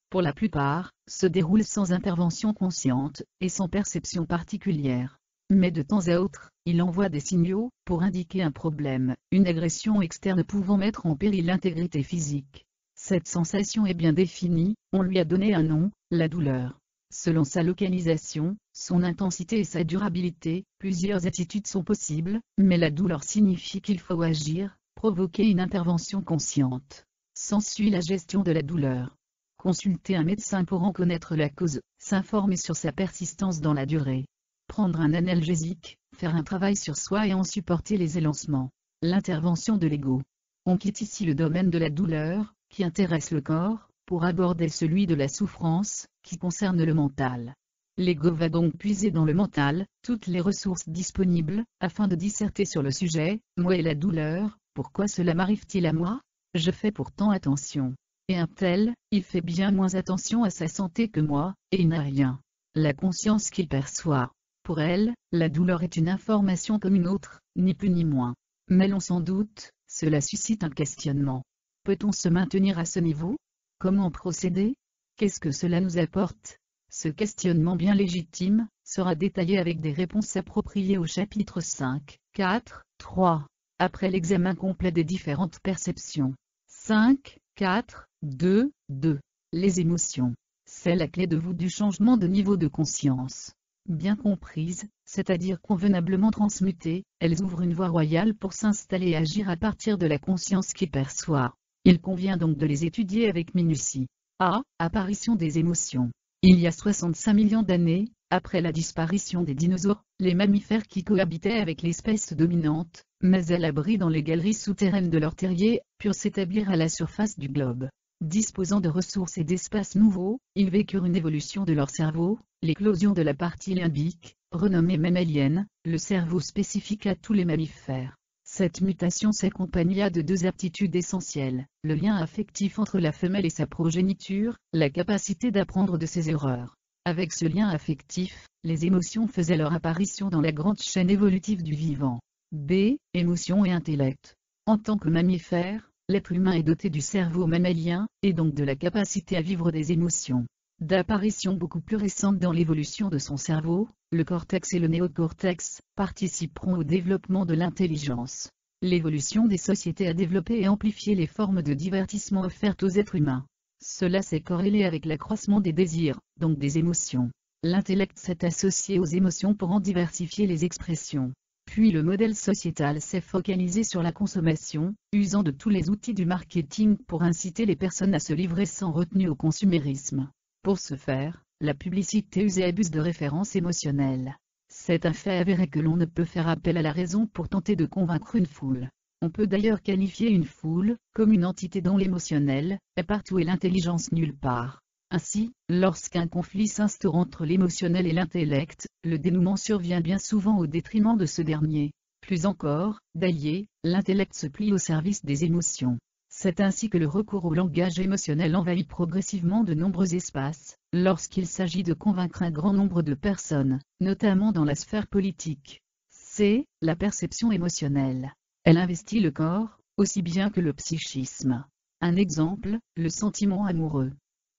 pour la plupart, se déroulent sans intervention consciente, et sans perception particulière. Mais de temps à autre, il envoie des signaux, pour indiquer un problème, une agression externe pouvant mettre en péril l'intégrité physique. Cette sensation est bien définie, on lui a donné un nom, la douleur. Selon sa localisation, son intensité et sa durabilité, plusieurs attitudes sont possibles, mais la douleur signifie qu'il faut agir, provoquer une intervention consciente. S'ensuit la gestion de la douleur. Consulter un médecin pour en connaître la cause, s'informer sur sa persistance dans la durée. Prendre un analgésique, faire un travail sur soi et en supporter les élancements. L'intervention de l'ego. On quitte ici le domaine de la douleur, qui intéresse le corps, pour aborder celui de la souffrance, qui concerne le mental. L'ego va donc puiser dans le mental, toutes les ressources disponibles, afin de disserter sur le sujet, moi et la douleur, pourquoi cela m'arrive-t-il à moi? Je fais pourtant attention. Et un tel, il fait bien moins attention à sa santé que moi, et il n'a rien. La conscience qu'il perçoit. Pour elle, la douleur est une information comme une autre, ni plus ni moins. Mais l'on s'en doute, cela suscite un questionnement. Peut-on se maintenir à ce niveau? Comment procéder? Qu'est-ce que cela nous apporte? Ce questionnement bien légitime, sera détaillé avec des réponses appropriées au chapitre 5, 4, 3, après l'examen complet des différentes perceptions. 5, 4, 2, 2. Les émotions. C'est la clé de voûte du changement de niveau de conscience. Bien comprises, c'est-à-dire convenablement transmutées, elles ouvrent une voie royale pour s'installer et agir à partir de la conscience qui perçoit. Il convient donc de les étudier avec minutie. A. Apparition des émotions. Il y a 65 millions d'années, après la disparition des dinosaures, les mammifères qui cohabitaient avec l'espèce dominante, mais à l'abri dans les galeries souterraines de leurs terriers, purent s'établir à la surface du globe. Disposant de ressources et d'espaces nouveaux, ils vécurent une évolution de leur cerveau, l'éclosion de la partie limbique, renommée mammalienne, le cerveau spécifique à tous les mammifères. Cette mutation s'accompagna de deux aptitudes essentielles, le lien affectif entre la femelle et sa progéniture, la capacité d'apprendre de ses erreurs. Avec ce lien affectif, les émotions faisaient leur apparition dans la grande chaîne évolutive du vivant. B. Émotions et intellect. En tant que mammifère, l'être humain est doté du cerveau mammalien, et donc de la capacité à vivre des émotions. D'apparition beaucoup plus récente dans l'évolution de son cerveau, le cortex et le néocortex participeront au développement de l'intelligence. L'évolution des sociétés a développé et amplifié les formes de divertissement offertes aux êtres humains. Cela s'est corrélé avec l'accroissement des désirs, donc des émotions. L'intellect s'est associé aux émotions pour en diversifier les expressions. Puis le modèle sociétal s'est focalisé sur la consommation, usant de tous les outils du marketing pour inciter les personnes à se livrer sans retenue au consumérisme. Pour ce faire, la publicité use et abuse de références émotionnelles. C'est un fait avéré que l'on ne peut faire appel à la raison pour tenter de convaincre une foule. On peut d'ailleurs qualifier une foule comme une entité dont l'émotionnel est partout et l'intelligence nulle part. Ainsi, lorsqu'un conflit s'instaure entre l'émotionnel et l'intellect, le dénouement survient bien souvent au détriment de ce dernier. Plus encore, d'allié, l'intellect se plie au service des émotions. C'est ainsi que le recours au langage émotionnel envahit progressivement de nombreux espaces, lorsqu'il s'agit de convaincre un grand nombre de personnes, notamment dans la sphère politique. C. La perception émotionnelle. Elle investit le corps, aussi bien que le psychisme. Un exemple, le sentiment amoureux.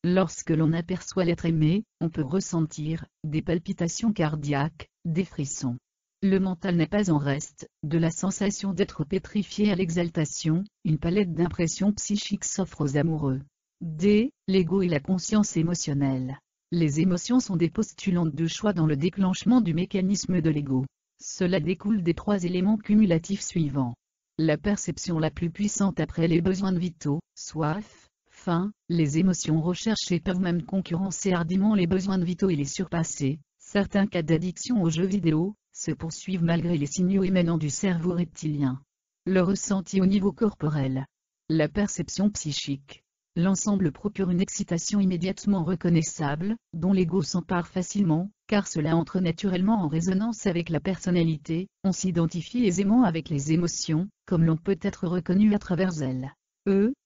Lorsque l'on aperçoit l'être aimé, on peut ressentir des palpitations cardiaques, des frissons. Le mental n'est pas en reste, de la sensation d'être pétrifié à l'exaltation, une palette d'impressions psychiques s'offre aux amoureux. D. L'ego et la conscience émotionnelle. Les émotions sont des postulantes de choix dans le déclenchement du mécanisme de l'ego. Cela découle des trois éléments cumulatifs suivants. La perception la plus puissante après les besoins vitaux, soif, faim, les émotions recherchées peuvent même concurrencer hardiment les besoins vitaux et les surpasser. Certains cas d'addiction aux jeux vidéo se poursuivent malgré les signaux émanant du cerveau reptilien. Le ressenti au niveau corporel. La perception psychique. L'ensemble procure une excitation immédiatement reconnaissable, dont l'ego s'empare facilement, car cela entre naturellement en résonance avec la personnalité, on s'identifie aisément avec les émotions, comme l'on peut être reconnu à travers elles.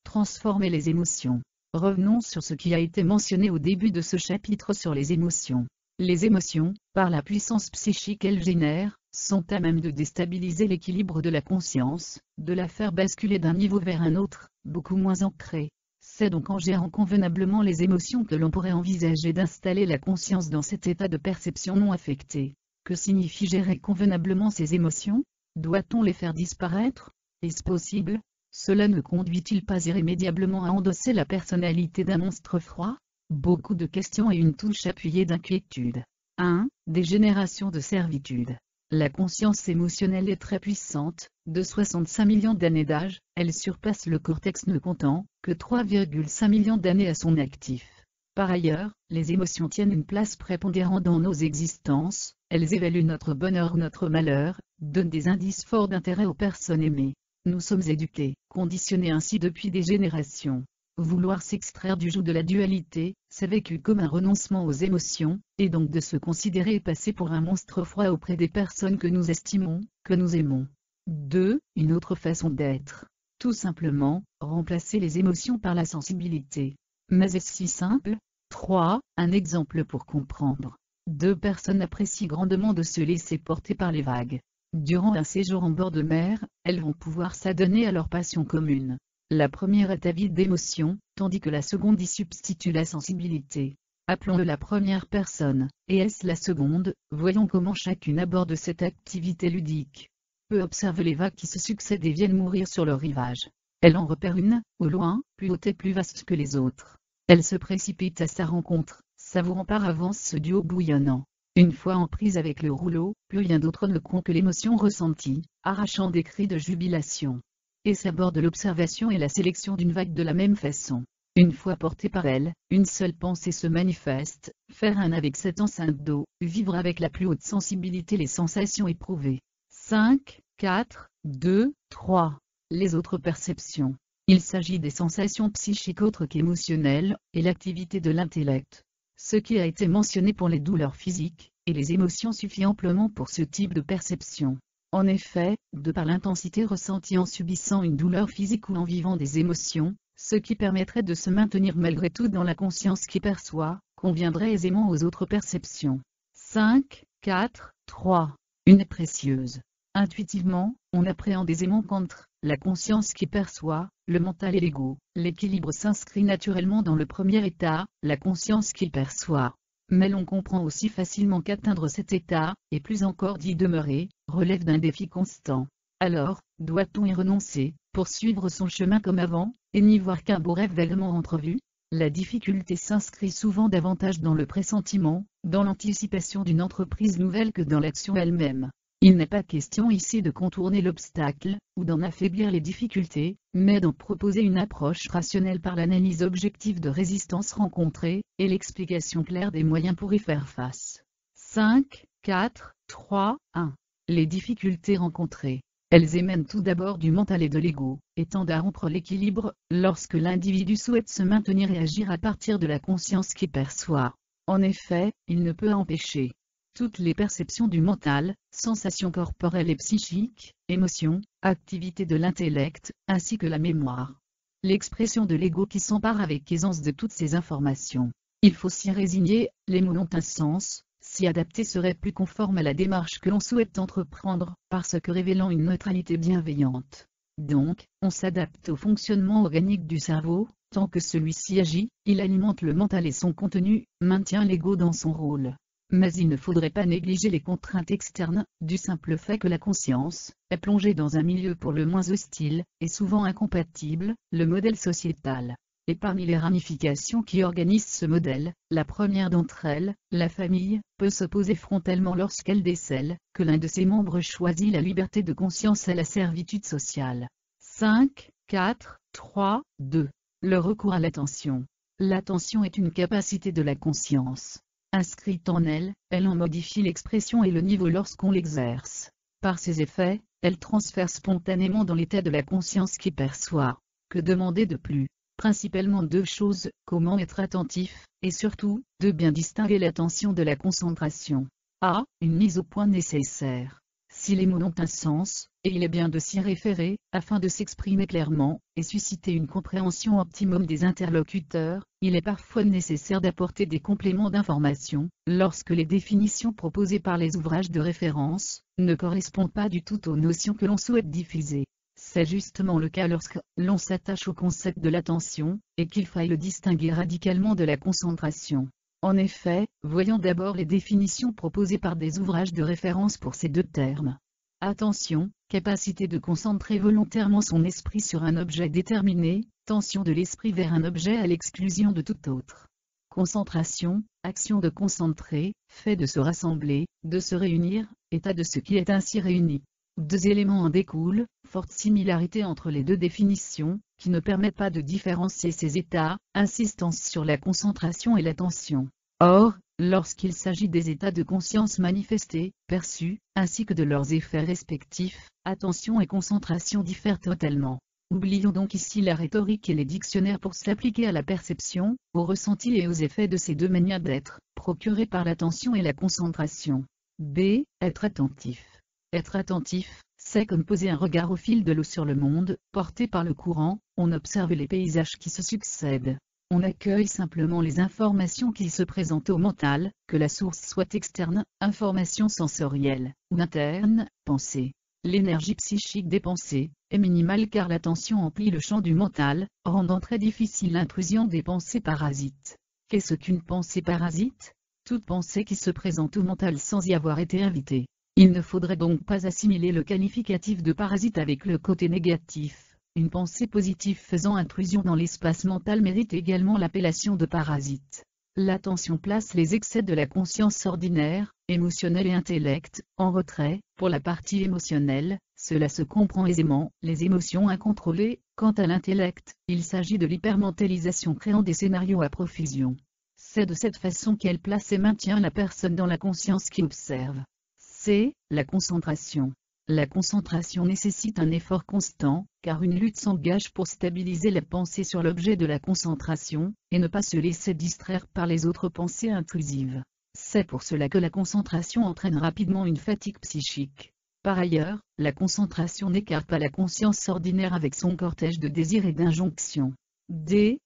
Transformer les émotions. Revenons sur ce qui a été mentionné au début de ce chapitre sur les émotions. Les émotions, par la puissance psychique qu'elles génèrent, sont à même de déstabiliser l'équilibre de la conscience, de la faire basculer d'un niveau vers un autre, beaucoup moins ancré. C'est donc en gérant convenablement les émotions que l'on pourrait envisager d'installer la conscience dans cet état de perception non affectée. Que signifie gérer convenablement ces émotions? Doit-on les faire disparaître? Est-ce possible? Cela ne conduit-il pas irrémédiablement à endosser la personnalité d'un monstre froid? Beaucoup de questions et une touche appuyée d'inquiétude. 1. Des générations de servitude. La conscience émotionnelle est très puissante, de 65 millions d'années d'âge, elle surpasse le cortex ne comptant que 3,5 millions d'années à son actif. Par ailleurs, les émotions tiennent une place prépondérante dans nos existences, elles évaluent notre bonheur ou notre malheur, donnent des indices forts d'intérêt aux personnes aimées. Nous sommes éduqués, conditionnés ainsi depuis des générations. Vouloir s'extraire du joug de la dualité, c'est vécu comme un renoncement aux émotions, et donc de se considérer et passer pour un monstre froid auprès des personnes que nous estimons, que nous aimons. 2. Une autre façon d'être. Tout simplement, remplacer les émotions par la sensibilité. Mais est-ce si simple? 3. Un exemple pour comprendre. Deux personnes apprécient grandement de se laisser porter par les vagues. Durant un séjour en bord de mer, elles vont pouvoir s'adonner à leur passion commune. La première est avide d'émotion, tandis que la seconde y substitue la sensibilité. Appelons-le la première personne, et est-ce la seconde? Voyons comment chacune aborde cette activité ludique. Peu observe les vagues qui se succèdent et viennent mourir sur leur rivage. Elle en repère une, au loin, plus haute et plus vaste que les autres. Elle se précipite à sa rencontre, savourant par avance ce duo bouillonnant. Une fois en prise avec le rouleau, plus rien d'autre ne compte que l'émotion ressentie, arrachant des cris de jubilation. Et s'aborde l'observation et la sélection d'une vague de la même façon. Une fois portée par elle, une seule pensée se manifeste, faire un avec cette enceinte d'eau, vivre avec la plus haute sensibilité les sensations éprouvées. 5, 4, 2, 3. Les autres perceptions. Il s'agit des sensations psychiques autres qu'émotionnelles, et l'activité de l'intellect. Ce qui a été mentionné pour les douleurs physiques, et les émotions suffit amplement pour ce type de perception. En effet, de par l'intensité ressentie en subissant une douleur physique ou en vivant des émotions, ce qui permettrait de se maintenir malgré tout dans la conscience qui perçoit, conviendrait aisément aux autres perceptions. 5, 4, 3. Une est précieuse. Intuitivement, on appréhende aisément qu'entre la conscience qui perçoit, le mental et l'ego, l'équilibre s'inscrit naturellement dans le premier état, la conscience qu'il perçoit. Mais l'on comprend aussi facilement qu'atteindre cet état, et plus encore d'y demeurer, relève d'un défi constant. Alors, doit-on y renoncer, poursuivre son chemin comme avant, et n'y voir qu'un beau rêve vaguement entrevu? La difficulté s'inscrit souvent davantage dans le pressentiment, dans l'anticipation d'une entreprise nouvelle que dans l'action elle-même. Il n'est pas question ici de contourner l'obstacle, ou d'en affaiblir les difficultés, mais d'en proposer une approche rationnelle par l'analyse objective de résistance rencontrée, et l'explication claire des moyens pour y faire face. 5, 4, 3, 1. Les difficultés rencontrées. Elles émènent tout d'abord du mental et de l'ego, et tendent à rompre l'équilibre, lorsque l'individu souhaite se maintenir et agir à partir de la conscience qui perçoit. En effet, il ne peut empêcher toutes les perceptions du mental, sensations corporelles et psychiques, émotions, activités de l'intellect, ainsi que la mémoire. L'expression de l'ego qui s'empare avec aisance de toutes ces informations. Il faut s'y résigner, les mots ont un sens, s'y adapter serait plus conforme à la démarche que l'on souhaite entreprendre, parce que révélant une neutralité bienveillante. Donc, on s'adapte au fonctionnement organique du cerveau, tant que celui-ci agit, il alimente le mental et son contenu, maintient l'ego dans son rôle. Mais il ne faudrait pas négliger les contraintes externes, du simple fait que la conscience est plongée dans un milieu pour le moins hostile, et souvent incompatible, le modèle sociétal. Et parmi les ramifications qui organisent ce modèle, la première d'entre elles, la famille, peut s'opposer frontalement lorsqu'elle décèle que l'un de ses membres choisit la liberté de conscience à la servitude sociale. 5, 4, 3, 2. Le recours à l'attention. L'attention est une capacité de la conscience. Inscrite en elle, elle en modifie l'expression et le niveau lorsqu'on l'exerce. Par ses effets, elle transfère spontanément dans l'état de la conscience qui perçoit. Que demander de plus? Principalement deux choses, comment être attentif, et surtout, de bien distinguer l'attention de la concentration. A. Une mise au point nécessaire. Si les mots ont un sens, et il est bien de s'y référer, afin de s'exprimer clairement, et susciter une compréhension optimum des interlocuteurs, il est parfois nécessaire d'apporter des compléments d'information, lorsque les définitions proposées par les ouvrages de référence ne correspondent pas du tout aux notions que l'on souhaite diffuser. C'est justement le cas lorsque l'on s'attache au concept de l'attention, et qu'il faille le distinguer radicalement de la concentration. En effet, voyons d'abord les définitions proposées par des ouvrages de référence pour ces deux termes. Attention, capacité de concentrer volontairement son esprit sur un objet déterminé, tension de l'esprit vers un objet à l'exclusion de tout autre. Concentration, action de concentrer, fait de se rassembler, de se réunir, état de ce qui est ainsi réuni. Deux éléments en découlent, forte similarité entre les deux définitions, qui ne permettent pas de différencier ces états, insistance sur la concentration et l'attention. Or, lorsqu'il s'agit des états de conscience manifestés, perçus, ainsi que de leurs effets respectifs, attention et concentration diffèrent totalement. Oublions donc ici la rhétorique et les dictionnaires pour s'appliquer à la perception, aux ressentis et aux effets de ces deux manières d'être, procurés par l'attention et la concentration. B. Être attentif. Être attentif, c'est comme poser un regard au fil de l'eau sur le monde, porté par le courant, on observe les paysages qui se succèdent. On accueille simplement les informations qui se présentent au mental, que la source soit externe, information sensorielle, ou interne, pensée. L'énergie psychique des pensées est minimale car l'attention emplit le champ du mental, rendant très difficile l'intrusion des pensées parasites. Qu'est-ce qu'une pensée parasite? Toute pensée qui se présente au mental sans y avoir été invitée. Il ne faudrait donc pas assimiler le qualificatif de parasite avec le côté négatif. Une pensée positive faisant intrusion dans l'espace mental mérite également l'appellation de parasite. L'attention place les excès de la conscience ordinaire, émotionnelle et intellect, en retrait. Pour la partie émotionnelle, cela se comprend aisément, les émotions incontrôlées. Quant à l'intellect, il s'agit de l'hypermentalisation créant des scénarios à profusion. C'est de cette façon qu'elle place et maintient la personne dans la conscience qui observe. C'est la concentration. La concentration nécessite un effort constant, car une lutte s'engage pour stabiliser la pensée sur l'objet de la concentration, et ne pas se laisser distraire par les autres pensées intrusives. C'est pour cela que la concentration entraîne rapidement une fatigue psychique. Par ailleurs, la concentration n'écarte pas la conscience ordinaire avec son cortège de désirs et d'injonctions. Deux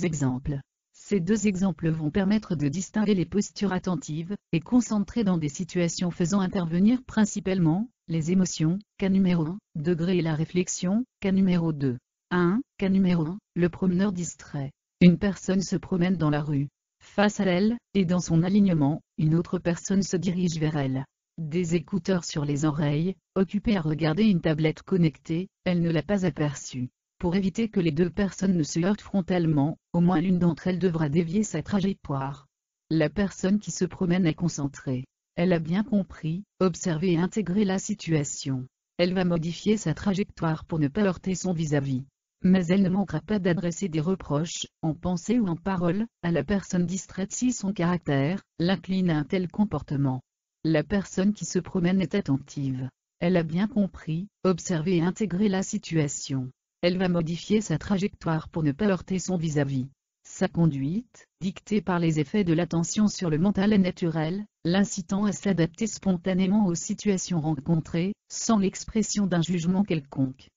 exemples. Ces deux exemples vont permettre de distinguer les postures attentives et concentrées dans des situations faisant intervenir principalement les émotions, cas numéro 1, degré et la réflexion, cas numéro 2. Cas numéro 1, le promeneur distrait. Une personne se promène dans la rue. Face à elle, et dans son alignement, une autre personne se dirige vers elle. Des écouteurs sur les oreilles, occupée à regarder une tablette connectée, elle ne l'a pas aperçue. Pour éviter que les deux personnes ne se heurtent frontalement, au moins l'une d'entre elles devra dévier sa trajectoire. La personne qui se promène est concentrée. Elle a bien compris, observé et intégré la situation. Elle va modifier sa trajectoire pour ne pas heurter son vis-à-vis. Mais elle ne manquera pas d'adresser des reproches, en pensée ou en parole, à la personne distraite si son caractère l'incline à un tel comportement. La personne qui se promène est attentive. Elle a bien compris, observé et intégré la situation. Elle va modifier sa trajectoire pour ne pas heurter son vis-à-vis. Sa conduite, dictée par les effets de l'attention sur le mental est naturelle, l'incitant à s'adapter spontanément aux situations rencontrées, sans l'expression d'un jugement quelconque.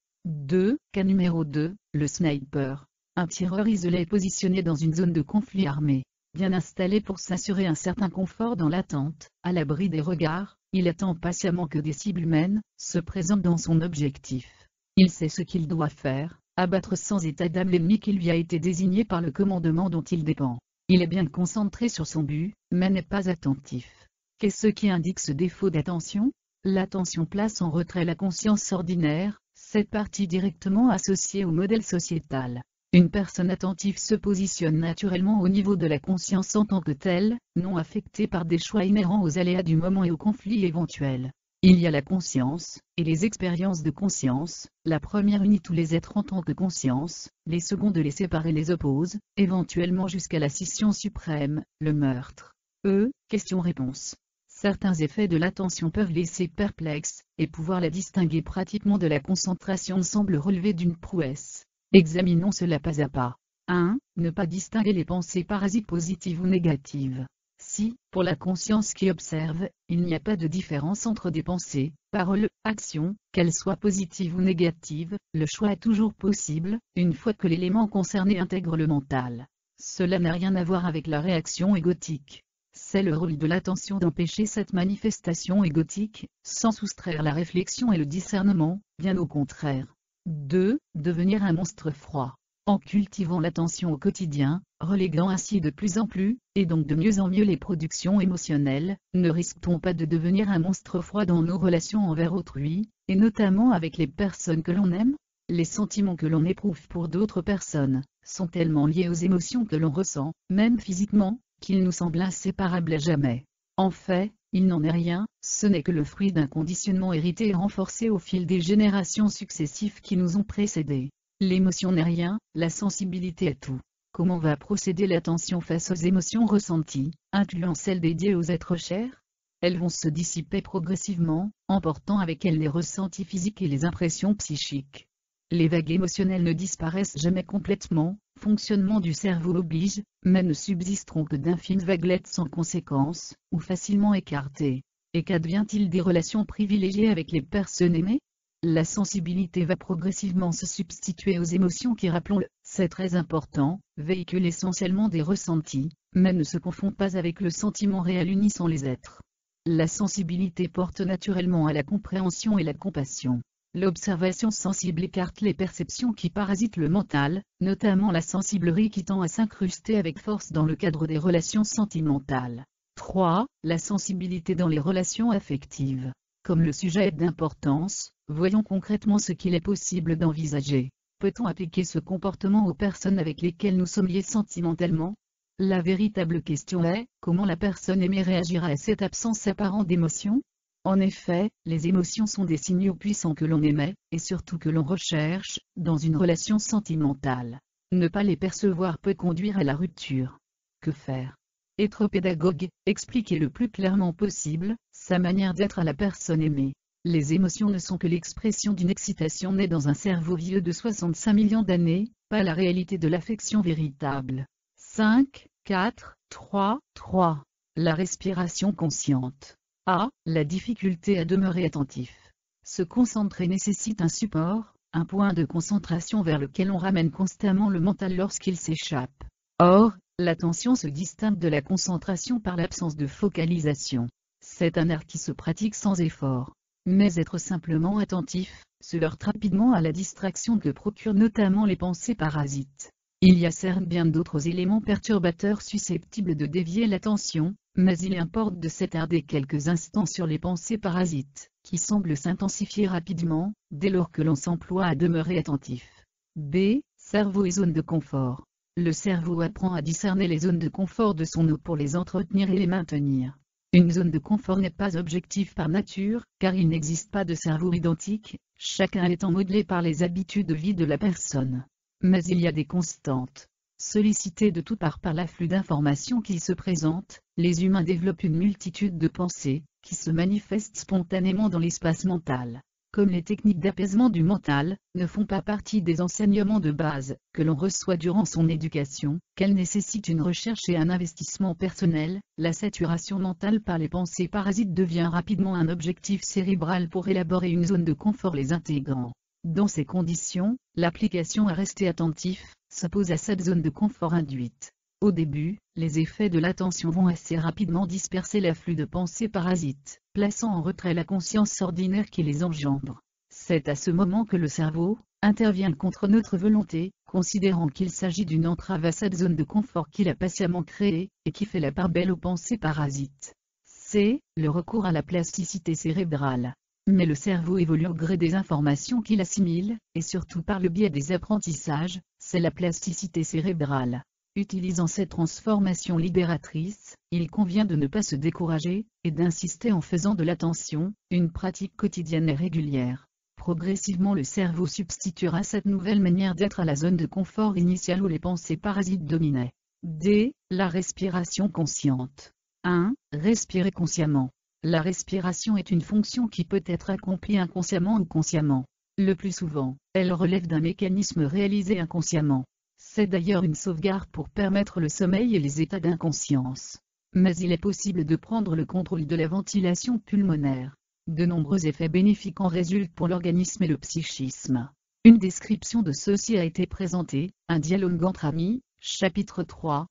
Cas numéro 2, le sniper. Un tireur isolé est positionné dans une zone de conflit armé. Bien installé pour s'assurer un certain confort dans l'attente, à l'abri des regards, il attend patiemment que des cibles humaines se présentent dans son objectif. Il sait ce qu'il doit faire, abattre sans état d'âme l'ennemi qui lui a été désigné par le commandement dont il dépend. Il est bien concentré sur son but, mais n'est pas attentif. Qu'est-ce qui indique ce défaut d'attention? L'attention place en retrait la conscience ordinaire, cette partie directement associée au modèle sociétal. Une personne attentive se positionne naturellement au niveau de la conscience en tant que telle, non affectée par des choix inhérents aux aléas du moment et aux conflits éventuels. Il y a la conscience, et les expériences de conscience. La première unit tous les êtres en tant que conscience, les secondes les séparent et les opposent, éventuellement jusqu'à la scission suprême, le meurtre. Question-réponse. Certains effets de l'attention peuvent laisser perplexe, et pouvoir la distinguer pratiquement de la concentration semble relever d'une prouesse. Examinons cela pas à pas. 1. Ne pas distinguer les pensées parasites positives ou négatives. Si, pour la conscience qui observe, il n'y a pas de différence entre des pensées, paroles, actions, qu'elles soient positives ou négatives, le choix est toujours possible, une fois que l'élément concerné intègre le mental. Cela n'a rien à voir avec la réaction égotique. C'est le rôle de l'attention d'empêcher cette manifestation égotique, sans soustraire la réflexion et le discernement, bien au contraire. 2. Devenir un monstre froid. En cultivant l'attention au quotidien, reléguant ainsi de plus en plus, et donc de mieux en mieux les productions émotionnelles, ne risque-t-on pas de devenir un monstre froid dans nos relations envers autrui, et notamment avec les personnes que l'on aime? Les sentiments que l'on éprouve pour d'autres personnes, sont tellement liés aux émotions que l'on ressent, même physiquement, qu'ils nous semblent inséparables à jamais. En fait, il n'en est rien, ce n'est que le fruit d'un conditionnement hérité et renforcé au fil des générations successives qui nous ont précédés. L'émotion n'est rien, la sensibilité est tout. Comment va procéder l'attention face aux émotions ressenties, incluant celles dédiées aux êtres chers? Elles vont se dissiper progressivement, emportant avec elles les ressentis physiques et les impressions psychiques. Les vagues émotionnelles ne disparaissent jamais complètement, fonctionnement du cerveau oblige, mais ne subsisteront que d'infimes vaguelettes sans conséquence, ou facilement écartées. Et qu'advient-il des relations privilégiées avec les personnes aimées? La sensibilité va progressivement se substituer aux émotions qui, rappelons-le, c'est très important, véhiculent essentiellement des ressentis, mais ne se confondent pas avec le sentiment réel unissant les êtres. La sensibilité porte naturellement à la compréhension et la compassion. L'observation sensible écarte les perceptions qui parasitent le mental, notamment la sensiblerie qui tend à s'incruster avec force dans le cadre des relations sentimentales. 3. La sensibilité dans les relations affectives. Comme le sujet est d'importance, voyons concrètement ce qu'il est possible d'envisager. Peut-on appliquer ce comportement aux personnes avec lesquelles nous sommes liés sentimentalement? La véritable question est, comment la personne aimée réagira à cette absence apparente d'émotion? En effet, les émotions sont des signaux puissants que l'on émet, et surtout que l'on recherche, dans une relation sentimentale. Ne pas les percevoir peut conduire à la rupture. Que faire? Être pédagogue, expliquer le plus clairement possible sa manière d'être à la personne aimée. Les émotions ne sont que l'expression d'une excitation née dans un cerveau vieux de 65 millions d'années, pas la réalité de l'affection véritable. 5, 4, 3, 3. La respiration consciente. A. La difficulté à demeurer attentif. Se concentrer nécessite un support, un point de concentration vers lequel on ramène constamment le mental lorsqu'il s'échappe. Or, l'attention se distingue de la concentration par l'absence de focalisation. C'est un art qui se pratique sans effort. Mais être simplement attentif, se heurte rapidement à la distraction que procurent notamment les pensées parasites. Il y a certes bien d'autres éléments perturbateurs susceptibles de dévier l'attention, mais il importe de s'attarder quelques instants sur les pensées parasites, qui semblent s'intensifier rapidement, dès lors que l'on s'emploie à demeurer attentif. B. Cerveau et zone de confort. Le cerveau apprend à discerner les zones de confort de son eau pour les entretenir et les maintenir. Une zone de confort n'est pas objective par nature, car il n'existe pas de cerveau identique, chacun étant modelé par les habitudes de vie de la personne. Mais il y a des constantes. Sollicités de toutes parts par l'afflux d'informations qui se présentent, les humains développent une multitude de pensées, qui se manifestent spontanément dans l'espace mental. Comme les techniques d'apaisement du mental ne font pas partie des enseignements de base que l'on reçoit durant son éducation, qu'elles nécessitent une recherche et un investissement personnel, la saturation mentale par les pensées parasites devient rapidement un objectif cérébral pour élaborer une zone de confort les intégrant. Dans ces conditions, l'application à rester attentif s'oppose à cette zone de confort induite. Au début, les effets de l'attention vont assez rapidement disperser l'afflux de pensées parasites, plaçant en retrait la conscience ordinaire qui les engendre. C'est à ce moment que le cerveau intervient contre notre volonté, considérant qu'il s'agit d'une entrave à cette zone de confort qu'il a patiemment créée, et qui fait la part belle aux pensées parasites. C. Le recours à la plasticité cérébrale. Mais le cerveau évolue au gré des informations qu'il assimile, et surtout par le biais des apprentissages, c'est la plasticité cérébrale. Utilisant cette transformation libératrice, il convient de ne pas se décourager, et d'insister en faisant de l'attention une pratique quotidienne et régulière. Progressivement le cerveau substituera cette nouvelle manière d'être à la zone de confort initiale où les pensées parasites dominaient. D. La respiration consciente. 1. Respirer consciemment. La respiration est une fonction qui peut être accomplie inconsciemment ou consciemment. Le plus souvent, elle relève d'un mécanisme réalisé inconsciemment. C'est d'ailleurs une sauvegarde pour permettre le sommeil et les états d'inconscience. Mais il est possible de prendre le contrôle de la ventilation pulmonaire. De nombreux effets bénéfiques en résultent pour l'organisme et le psychisme. Une description de ceci a été présentée, un dialogue entre amis, chapitre 3,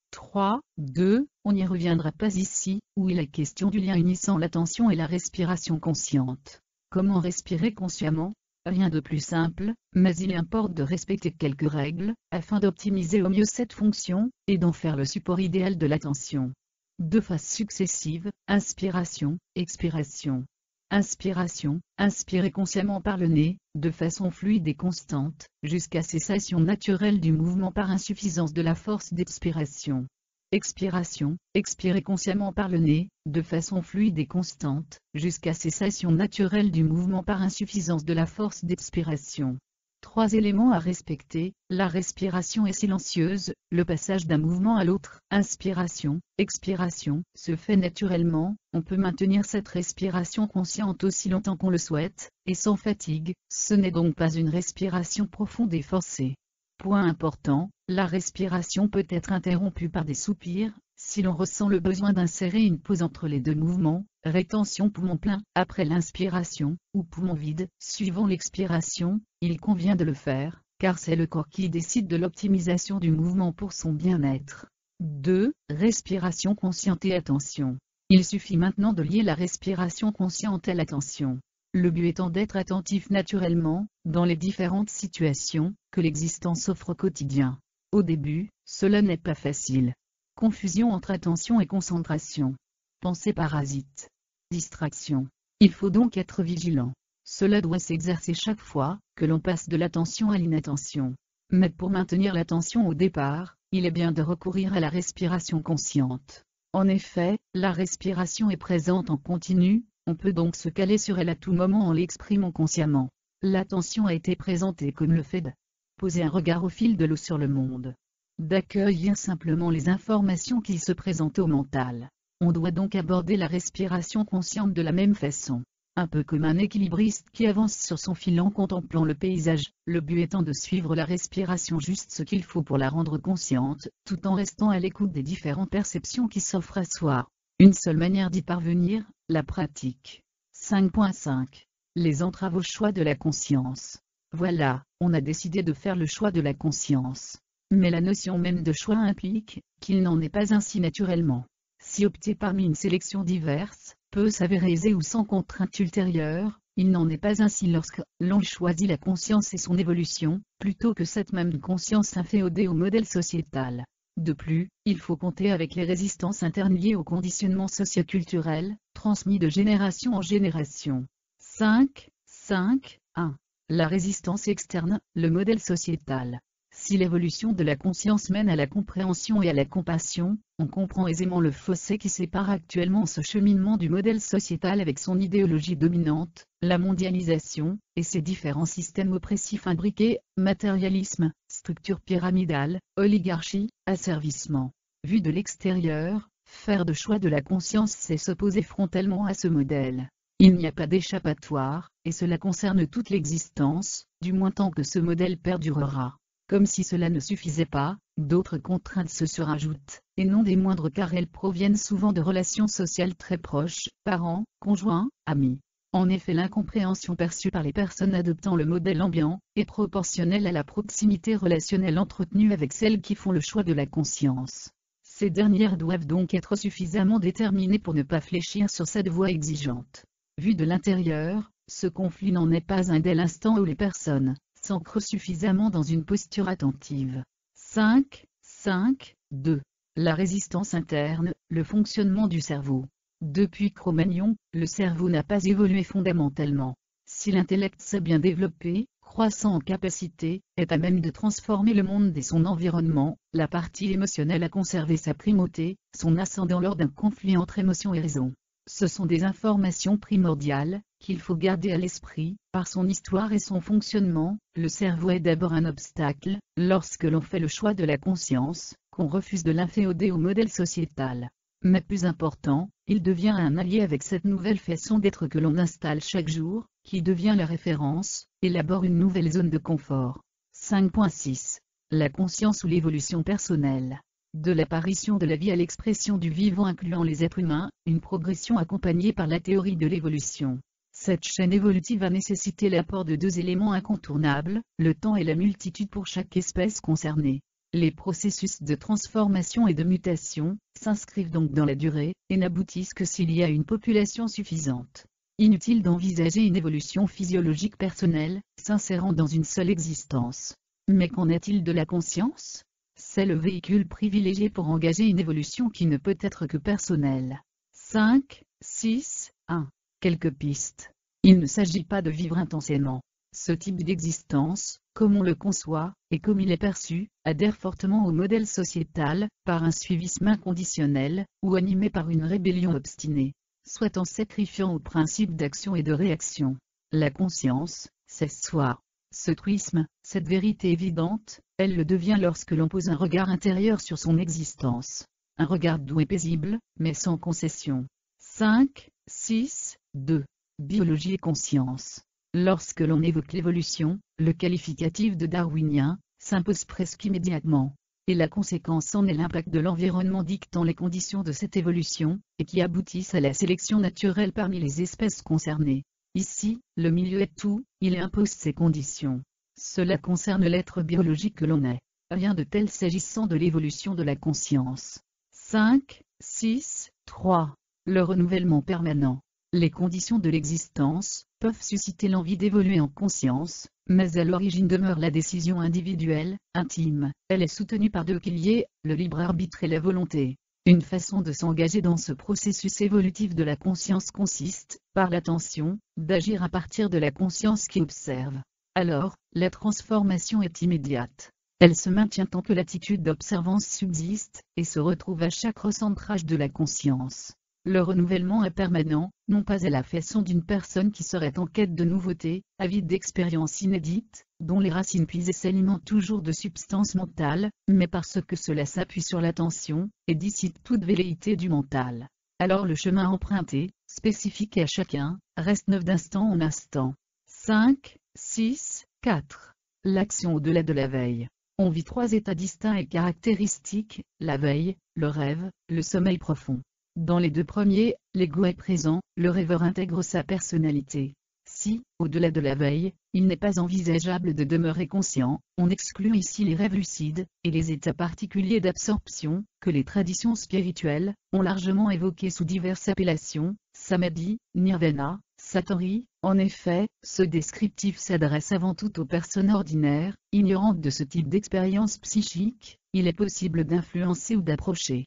2, on n'y reviendra pas ici, où il est question du lien unissant l'attention et la respiration consciente. Comment respirer consciemment? Rien de plus simple, mais il importe de respecter quelques règles, afin d'optimiser au mieux cette fonction, et d'en faire le support idéal de l'attention. 2 phases successives, inspiration, expiration. Inspiration, inspirer consciemment par le nez, de façon fluide et constante, jusqu'à cessation naturelle du mouvement par insuffisance de la force d'expiration. Expiration, expirer consciemment par le nez, de façon fluide et constante, jusqu'à cessation naturelle du mouvement par insuffisance de la force d'expiration. 3 éléments à respecter, la respiration est silencieuse, le passage d'un mouvement à l'autre, inspiration, expiration, se fait naturellement, on peut maintenir cette respiration consciente aussi longtemps qu'on le souhaite, et sans fatigue, ce n'est donc pas une respiration profonde et forcée. Point important, la respiration peut être interrompue par des soupirs, si l'on ressent le besoin d'insérer une pause entre les deux mouvements, rétention poumon plein, après l'inspiration, ou poumon vide, suivant l'expiration, il convient de le faire, car c'est le corps qui décide de l'optimisation du mouvement pour son bien-être. 2. Respiration consciente et attention. Il suffit maintenant de lier la respiration consciente à l'attention. Le but étant d'être attentif naturellement, dans les différentes situations que l'existence offre au quotidien. Au début, cela n'est pas facile. Confusion entre attention et concentration. Pensée parasite. Distraction. Il faut donc être vigilant. Cela doit s'exercer chaque fois que l'on passe de l'attention à l'inattention. Mais pour maintenir l'attention au départ, il est bien de recourir à la respiration consciente. En effet, la respiration est présente en continu, on peut donc se caler sur elle à tout moment en l'exprimant consciemment. L'attention a été présentée comme le fait de poser un regard au fil de l'eau sur le monde, d'accueillir simplement les informations qui se présentent au mental. On doit donc aborder la respiration consciente de la même façon. Un peu comme un équilibriste qui avance sur son fil en contemplant le paysage, le but étant de suivre la respiration juste ce qu'il faut pour la rendre consciente, tout en restant à l'écoute des différentes perceptions qui s'offrent à soi. Une seule manière d'y parvenir, la pratique. 5.5. Les entraves au choix de la conscience. Voilà, on a décidé de faire le choix de la conscience. Mais la notion même de choix implique qu'il n'en est pas ainsi naturellement. Si opter parmi une sélection diverse peut s'avérer aisé ou sans contrainte ultérieure, il n'en est pas ainsi lorsque l'on choisit la conscience et son évolution, plutôt que cette même conscience inféodée au modèle sociétal. De plus, il faut compter avec les résistances internes liées au conditionnement socio-culturel, transmis de génération en génération. 5.1. La résistance externe, le modèle sociétal. Si l'évolution de la conscience mène à la compréhension et à la compassion, on comprend aisément le fossé qui sépare actuellement ce cheminement du modèle sociétal avec son idéologie dominante, la mondialisation, et ses différents systèmes oppressifs imbriqués, matérialisme, structure pyramidale, oligarchie, asservissement. Vu de l'extérieur, faire de choix de la conscience c'est s'opposer frontalement à ce modèle. Il n'y a pas d'échappatoire, et cela concerne toute l'existence, du moins tant que ce modèle perdurera. Comme si cela ne suffisait pas, d'autres contraintes se surajoutent, et non des moindres car elles proviennent souvent de relations sociales très proches, parents, conjoints, amis. En effet, l'incompréhension perçue par les personnes adoptant le modèle ambiant est proportionnelle à la proximité relationnelle entretenue avec celles qui font le choix de la conscience. Ces dernières doivent donc être suffisamment déterminées pour ne pas fléchir sur cette voie exigeante. Vu de l'intérieur, ce conflit n'en est pas un dès l'instant où les personnes s'ancre suffisamment dans une posture attentive. 5.2. La résistance interne, le fonctionnement du cerveau. Depuis Cro-Magnon, le cerveau n'a pas évolué fondamentalement. Si l'intellect s'est bien développé, croissant en capacité, est à même de transformer le monde et son environnement, la partie émotionnelle a conservé sa primauté, son ascendant lors d'un conflit entre émotion et raison. Ce sont des informations primordiales, qu'il faut garder à l'esprit, par son histoire et son fonctionnement. Le cerveau est d'abord un obstacle, lorsque l'on fait le choix de la conscience, qu'on refuse de l'inféoder au modèle sociétal. Mais plus important, il devient un allié avec cette nouvelle façon d'être que l'on installe chaque jour, qui devient la référence, élabore une nouvelle zone de confort. 5.6. La conscience ou l'évolution personnelle. De l'apparition de la vie à l'expression du vivant incluant les êtres humains, une progression accompagnée par la théorie de l'évolution. Cette chaîne évolutive a nécessité l'apport de deux éléments incontournables, le temps et la multitude pour chaque espèce concernée. Les processus de transformation et de mutation s'inscrivent donc dans la durée, et n'aboutissent que s'il y a une population suffisante. Inutile d'envisager une évolution physiologique personnelle, s'insérant dans une seule existence. Mais qu'en est-il de la conscience ? C'est le véhicule privilégié pour engager une évolution qui ne peut être que personnelle. 5.6.1. Quelques pistes. Il ne s'agit pas de vivre intensément. Ce type d'existence, comme on le conçoit, et comme il est perçu, adhère fortement au modèle sociétal, par un suivisme inconditionnel, ou animé par une rébellion obstinée, soit en sacrifiant au principe d'action et de réaction. La conscience, c'est soi. Ce truisme, cette vérité évidente, elle le devient lorsque l'on pose un regard intérieur sur son existence. Un regard doux et paisible, mais sans concession. 5.6.2. Biologie et conscience. Lorsque l'on évoque l'évolution, le qualificatif de darwinien s'impose presque immédiatement. Et la conséquence en est l'impact de l'environnement dictant les conditions de cette évolution, et qui aboutissent à la sélection naturelle parmi les espèces concernées. Ici, le milieu est tout, il impose ses conditions. Cela concerne l'être biologique que l'on est. Rien de tel s'agissant de l'évolution de la conscience. 5.6.3. Le renouvellement permanent. Les conditions de l'existence peuvent susciter l'envie d'évoluer en conscience, mais à l'origine demeure la décision individuelle, intime. Elle est soutenue par deux piliers, le libre arbitre et la volonté. Une façon de s'engager dans ce processus évolutif de la conscience consiste, par l'attention, d'agir à partir de la conscience qui observe. Alors, la transformation est immédiate. Elle se maintient tant que l'attitude d'observance subsiste, et se retrouve à chaque recentrage de la conscience. Le renouvellement est permanent, non pas à la façon d'une personne qui serait en quête de nouveautés, avide d'expériences inédites, dont les racines puisées s'alimentent toujours de substances mentales, mais parce que cela s'appuie sur l'attention, et dissipe toute velléité du mental. Alors le chemin emprunté, spécifique à chacun, reste neuf d'instant en instant. 5, 6, 4. L'action au-delà de la veille. On vit trois états distincts et caractéristiques, la veille, le rêve, le sommeil profond. Dans les deux premiers, l'ego est présent, le rêveur intègre sa personnalité. Si, au-delà de la veille, il n'est pas envisageable de demeurer conscient, on exclut ici les rêves lucides, et les états particuliers d'absorption, que les traditions spirituelles ont largement évoqués sous diverses appellations, samadhi, nirvana, satori. En effet, ce descriptif s'adresse avant tout aux personnes ordinaires, ignorantes de ce type d'expérience psychique. Il est possible d'influencer ou d'approcher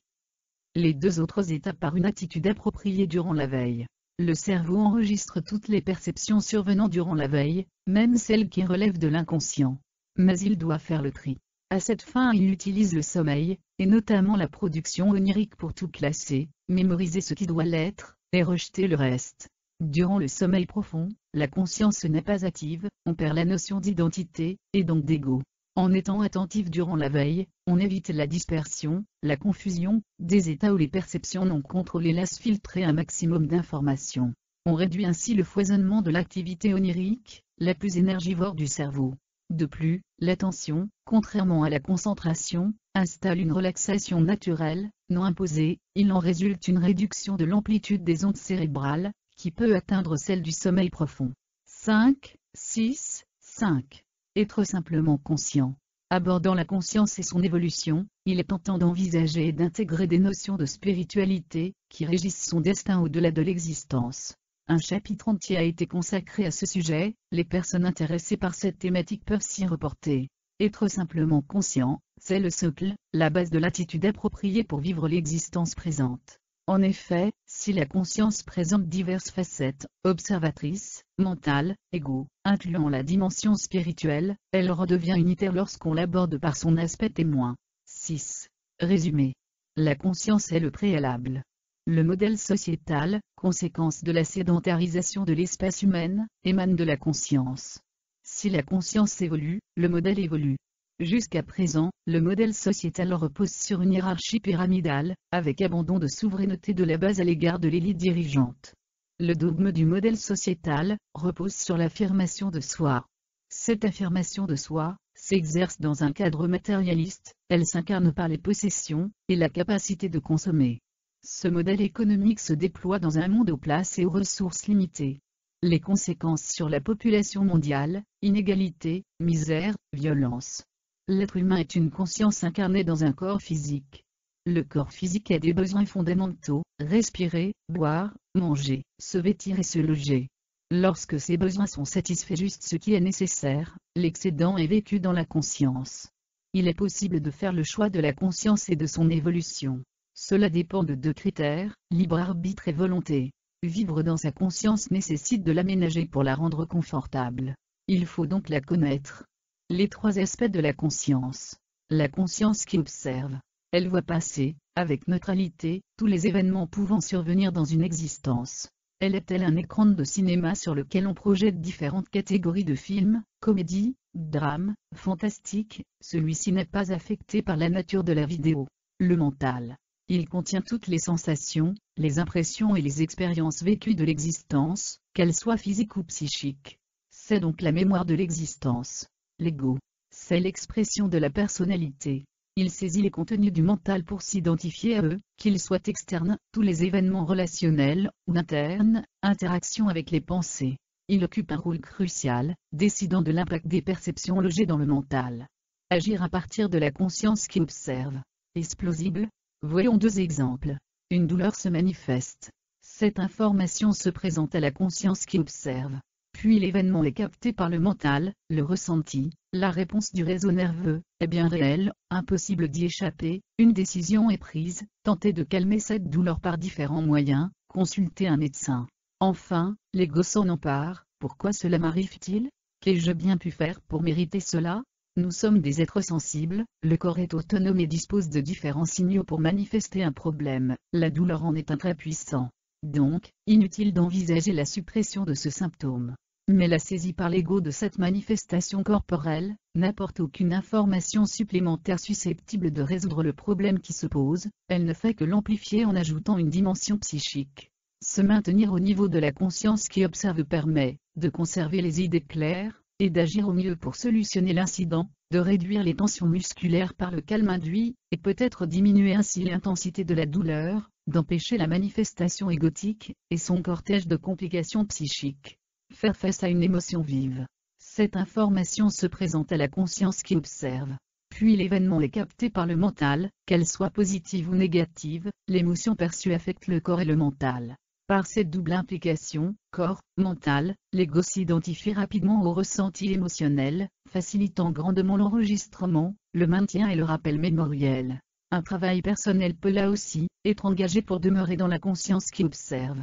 les deux autres états par une attitude appropriée durant la veille. Le cerveau enregistre toutes les perceptions survenant durant la veille, même celles qui relèvent de l'inconscient. Mais il doit faire le tri. À cette fin, il utilise le sommeil, et notamment la production onirique pour tout classer, mémoriser ce qui doit l'être, et rejeter le reste. Durant le sommeil profond, la conscience n'est pas active, on perd la notion d'identité, et donc d'ego. En étant attentif durant la veille, on évite la dispersion, la confusion, des états où les perceptions non contrôlées laissent filtrer un maximum d'informations. On réduit ainsi le foisonnement de l'activité onirique, la plus énergivore du cerveau. De plus, l'attention, contrairement à la concentration, installe une relaxation naturelle, non imposée. Il en résulte une réduction de l'amplitude des ondes cérébrales, qui peut atteindre celle du sommeil profond. 5, 6, 5. Être simplement conscient. Abordant la conscience et son évolution, il est tentant d'envisager et d'intégrer des notions de spiritualité, qui régissent son destin au-delà de l'existence. Un chapitre entier a été consacré à ce sujet, les personnes intéressées par cette thématique peuvent s'y reporter. Être simplement conscient, c'est le socle, la base de l'attitude appropriée pour vivre l'existence présente. En effet, si la conscience présente diverses facettes, observatrice, mentale, ego, incluant la dimension spirituelle, elle redevient unitaire lorsqu'on l'aborde par son aspect témoin. 6. Résumé. La conscience est le préalable. Le modèle sociétal, conséquence de la sédentarisation de l'espèce humaine, émane de la conscience. Si la conscience évolue, le modèle évolue. Jusqu'à présent, le modèle sociétal repose sur une hiérarchie pyramidale, avec abandon de souveraineté de la base à l'égard de l'élite dirigeante. Le dogme du modèle sociétal repose sur l'affirmation de soi. Cette affirmation de soi s'exerce dans un cadre matérialiste, elle s'incarne par les possessions et la capacité de consommer. Ce modèle économique se déploie dans un monde aux places et aux ressources limitées. Les conséquences sur la population mondiale, inégalité, misère, violence. L'être humain est une conscience incarnée dans un corps physique. Le corps physique a des besoins fondamentaux, respirer, boire, manger, se vêtir et se loger. Lorsque ces besoins sont satisfaits juste ce qui est nécessaire, l'excédent est vécu dans la conscience. Il est possible de faire le choix de la conscience et de son évolution. Cela dépend de deux critères, libre arbitre et volonté. Vivre dans sa conscience nécessite de l'aménager pour la rendre confortable. Il faut donc la connaître. Les trois aspects de la conscience. La conscience qui observe. Elle voit passer, avec neutralité, tous les événements pouvant survenir dans une existence. Elle est telle un écran de cinéma sur lequel on projette différentes catégories de films, comédie, drame, fantastique. Celui-ci n'est pas affecté par la nature de la vidéo. Le mental. Il contient toutes les sensations, les impressions et les expériences vécues de l'existence, qu'elles soient physiques ou psychiques. C'est donc la mémoire de l'existence. L'ego. C'est l'expression de la personnalité. Il saisit les contenus du mental pour s'identifier à eux, qu'ils soient externes, tous les événements relationnels, ou internes, interaction avec les pensées. Il occupe un rôle crucial, décidant de l'impact des perceptions logées dans le mental. Agir à partir de la conscience qui observe. Explosible. Voyons deux exemples. Une douleur se manifeste. Cette information se présente à la conscience qui observe. Puis l'événement est capté par le mental, le ressenti, la réponse du réseau nerveux, est bien réelle, impossible d'y échapper, une décision est prise, tenter de calmer cette douleur par différents moyens, consulter un médecin. Enfin, l'ego s'en empare, pourquoi cela m'arrive-t-il? Qu'ai-je bien pu faire pour mériter cela? Nous sommes des êtres sensibles, le corps est autonome et dispose de différents signaux pour manifester un problème, la douleur en est un très puissant. Donc, inutile d'envisager la suppression de ce symptôme. Mais la saisie par l'ego de cette manifestation corporelle n'apporte aucune information supplémentaire susceptible de résoudre le problème qui se pose, elle ne fait que l'amplifier en ajoutant une dimension psychique. Se maintenir au niveau de la conscience qui observe permet de conserver les idées claires, et d'agir au mieux pour solutionner l'incident, de réduire les tensions musculaires par le calme induit, et peut-être diminuer ainsi l'intensité de la douleur, d'empêcher la manifestation égotique, et son cortège de complications psychiques. Faire face à une émotion vive. Cette information se présente à la conscience qui observe. Puis l'événement est capté par le mental, qu'elle soit positive ou négative, l'émotion perçue affecte le corps et le mental. Par cette double implication, corps, mental, l'ego s'identifie rapidement au ressenti émotionnel, facilitant grandement l'enregistrement, le maintien et le rappel mémoriel. Un travail personnel peut là aussi être engagé pour demeurer dans la conscience qui observe.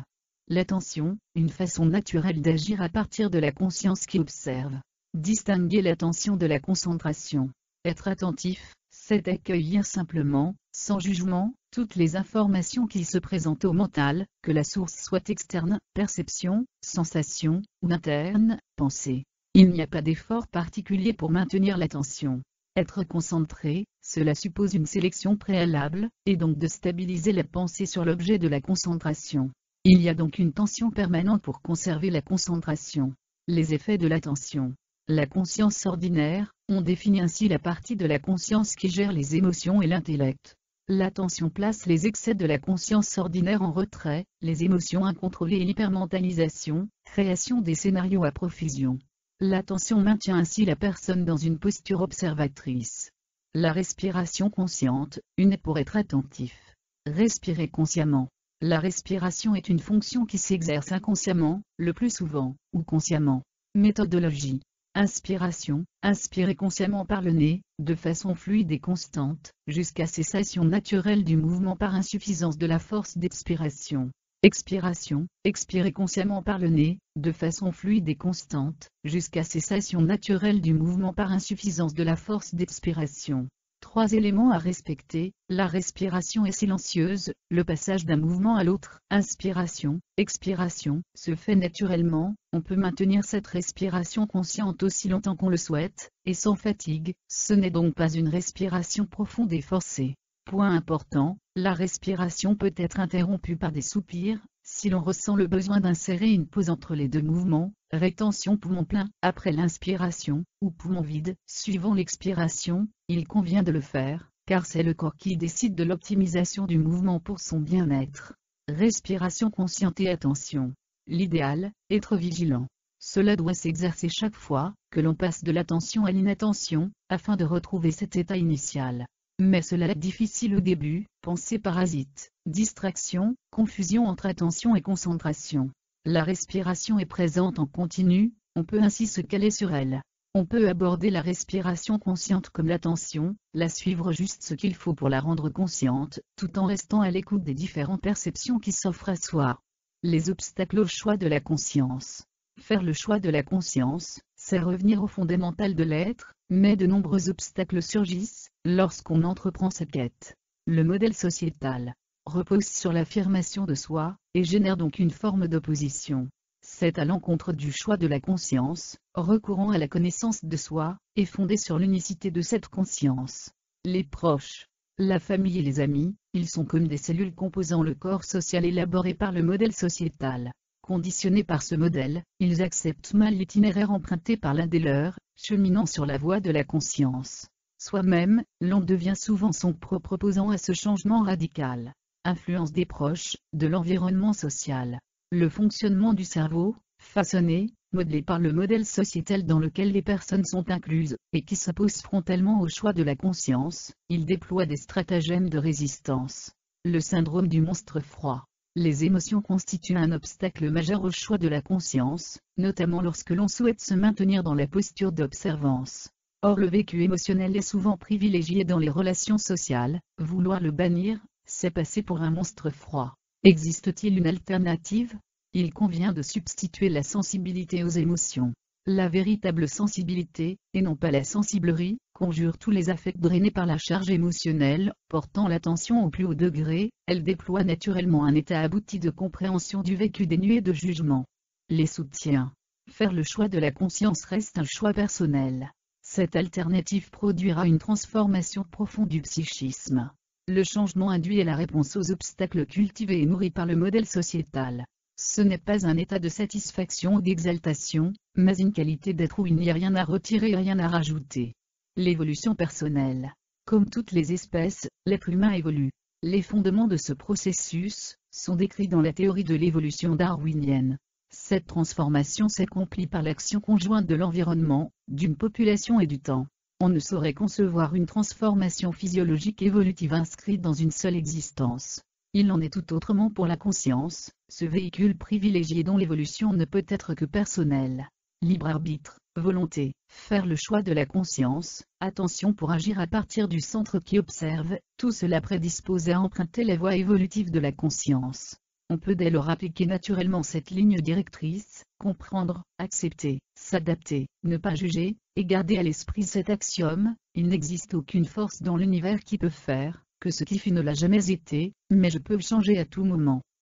L'attention, une façon naturelle d'agir à partir de la conscience qui observe. Distinguer l'attention de la concentration. Être attentif, c'est accueillir simplement, sans jugement, toutes les informations qui se présentent au mental, que la source soit externe, perception, sensation, ou interne, pensée. Il n'y a pas d'effort particulier pour maintenir l'attention. Être concentré, cela suppose une sélection préalable, et donc de stabiliser la pensée sur l'objet de la concentration. Il y a donc une tension permanente pour conserver la concentration. Les effets de l'attention. La conscience ordinaire, on définit ainsi la partie de la conscience qui gère les émotions et l'intellect. L'attention place les excès de la conscience ordinaire en retrait, les émotions incontrôlées et l'hypermentalisation, création des scénarios à profusion. L'attention maintient ainsi la personne dans une posture observatrice. La respiration consciente, une aide pour être attentif. Respirer consciemment. La respiration est une fonction qui s'exerce inconsciemment, le plus souvent, ou consciemment. Méthodologie. Inspiration, inspirer consciemment par le nez, de façon fluide et constante, jusqu'à cessation naturelle du mouvement par insuffisance de la force d'expiration. Expiration, expirer consciemment par le nez, de façon fluide et constante, jusqu'à cessation naturelle du mouvement par insuffisance de la force d'expiration. 3 éléments à respecter, la respiration est silencieuse, le passage d'un mouvement à l'autre, inspiration, expiration, se fait naturellement, on peut maintenir cette respiration consciente aussi longtemps qu'on le souhaite, et sans fatigue, ce n'est donc pas une respiration profonde et forcée. Point important, la respiration peut être interrompue par des soupirs, si l'on ressent le besoin d'insérer une pause entre les deux mouvements, rétention poumon plein, après l'inspiration, ou poumon vide, suivant l'expiration, il convient de le faire, car c'est le corps qui décide de l'optimisation du mouvement pour son bien-être. Respiration consciente et attention. L'idéal, être vigilant. Cela doit s'exercer chaque fois que l'on passe de l'attention à l'inattention, afin de retrouver cet état initial. Mais cela est difficile au début, pensée parasite, distraction, confusion entre attention et concentration. La respiration est présente en continu, on peut ainsi se caler sur elle. On peut aborder la respiration consciente comme l'attention, la suivre juste ce qu'il faut pour la rendre consciente, tout en restant à l'écoute des différentes perceptions qui s'offrent à soi. Les obstacles au choix de la conscience. Faire le choix de la conscience, c'est revenir au fondamental de l'être, mais de nombreux obstacles surgissent lorsqu'on entreprend cette quête. Le modèle sociétal repose sur l'affirmation de soi, et génère donc une forme d'opposition. C'est à l'encontre du choix de la conscience, recourant à la connaissance de soi, et fondé sur l'unicité de cette conscience. Les proches, la famille et les amis, ils sont comme des cellules composant le corps social élaboré par le modèle sociétal. Conditionnés par ce modèle, ils acceptent mal l'itinéraire emprunté par l'un des leurs, cheminant sur la voie de la conscience. Soi-même, l'on devient souvent son propre opposant à ce changement radical. Influence des proches, de l'environnement social. Le fonctionnement du cerveau, façonné, modelé par le modèle sociétal dans lequel les personnes sont incluses, et qui s'oppose frontalement au choix de la conscience, il déploie des stratagèmes de résistance. Le syndrome du monstre froid. Les émotions constituent un obstacle majeur au choix de la conscience, notamment lorsque l'on souhaite se maintenir dans la posture d'observance. Or le vécu émotionnel est souvent privilégié dans les relations sociales, vouloir le bannir, c'est passer pour un monstre froid. Existe-t-il une alternative ? Il convient de substituer la sensibilité aux émotions. La véritable sensibilité, et non pas la sensiblerie, conjure tous les affects drainés par la charge émotionnelle, portant l'attention au plus haut degré, elle déploie naturellement un état abouti de compréhension du vécu dénué de jugement. Les soutiens. Faire le choix de la conscience reste un choix personnel. Cette alternative produira une transformation profonde du psychisme. Le changement induit est la réponse aux obstacles cultivés et nourris par le modèle sociétal. Ce n'est pas un état de satisfaction ou d'exaltation, mais une qualité d'être où il n'y a rien à retirer et rien à rajouter. L'évolution personnelle. Comme toutes les espèces, l'être humain évolue. Les fondements de ce processus sont décrits dans la théorie de l'évolution darwinienne. Cette transformation s'accomplit par l'action conjointe de l'environnement, d'une population et du temps. On ne saurait concevoir une transformation physiologique évolutive inscrite dans une seule existence. Il en est tout autrement pour la conscience, ce véhicule privilégié dont l'évolution ne peut être que personnelle. Libre arbitre, volonté, faire le choix de la conscience, attention pour agir à partir du centre qui observe, tout cela prédispose à emprunter la voie évolutive de la conscience. On peut dès lors appliquer naturellement cette ligne directrice, comprendre, accepter, s'adapter, ne pas juger, et garder à l'esprit cet axiome: il n'existe aucune force dans l'univers qui peut faire que ce qui fut ne l'a jamais été, mais je peux changer à tout moment.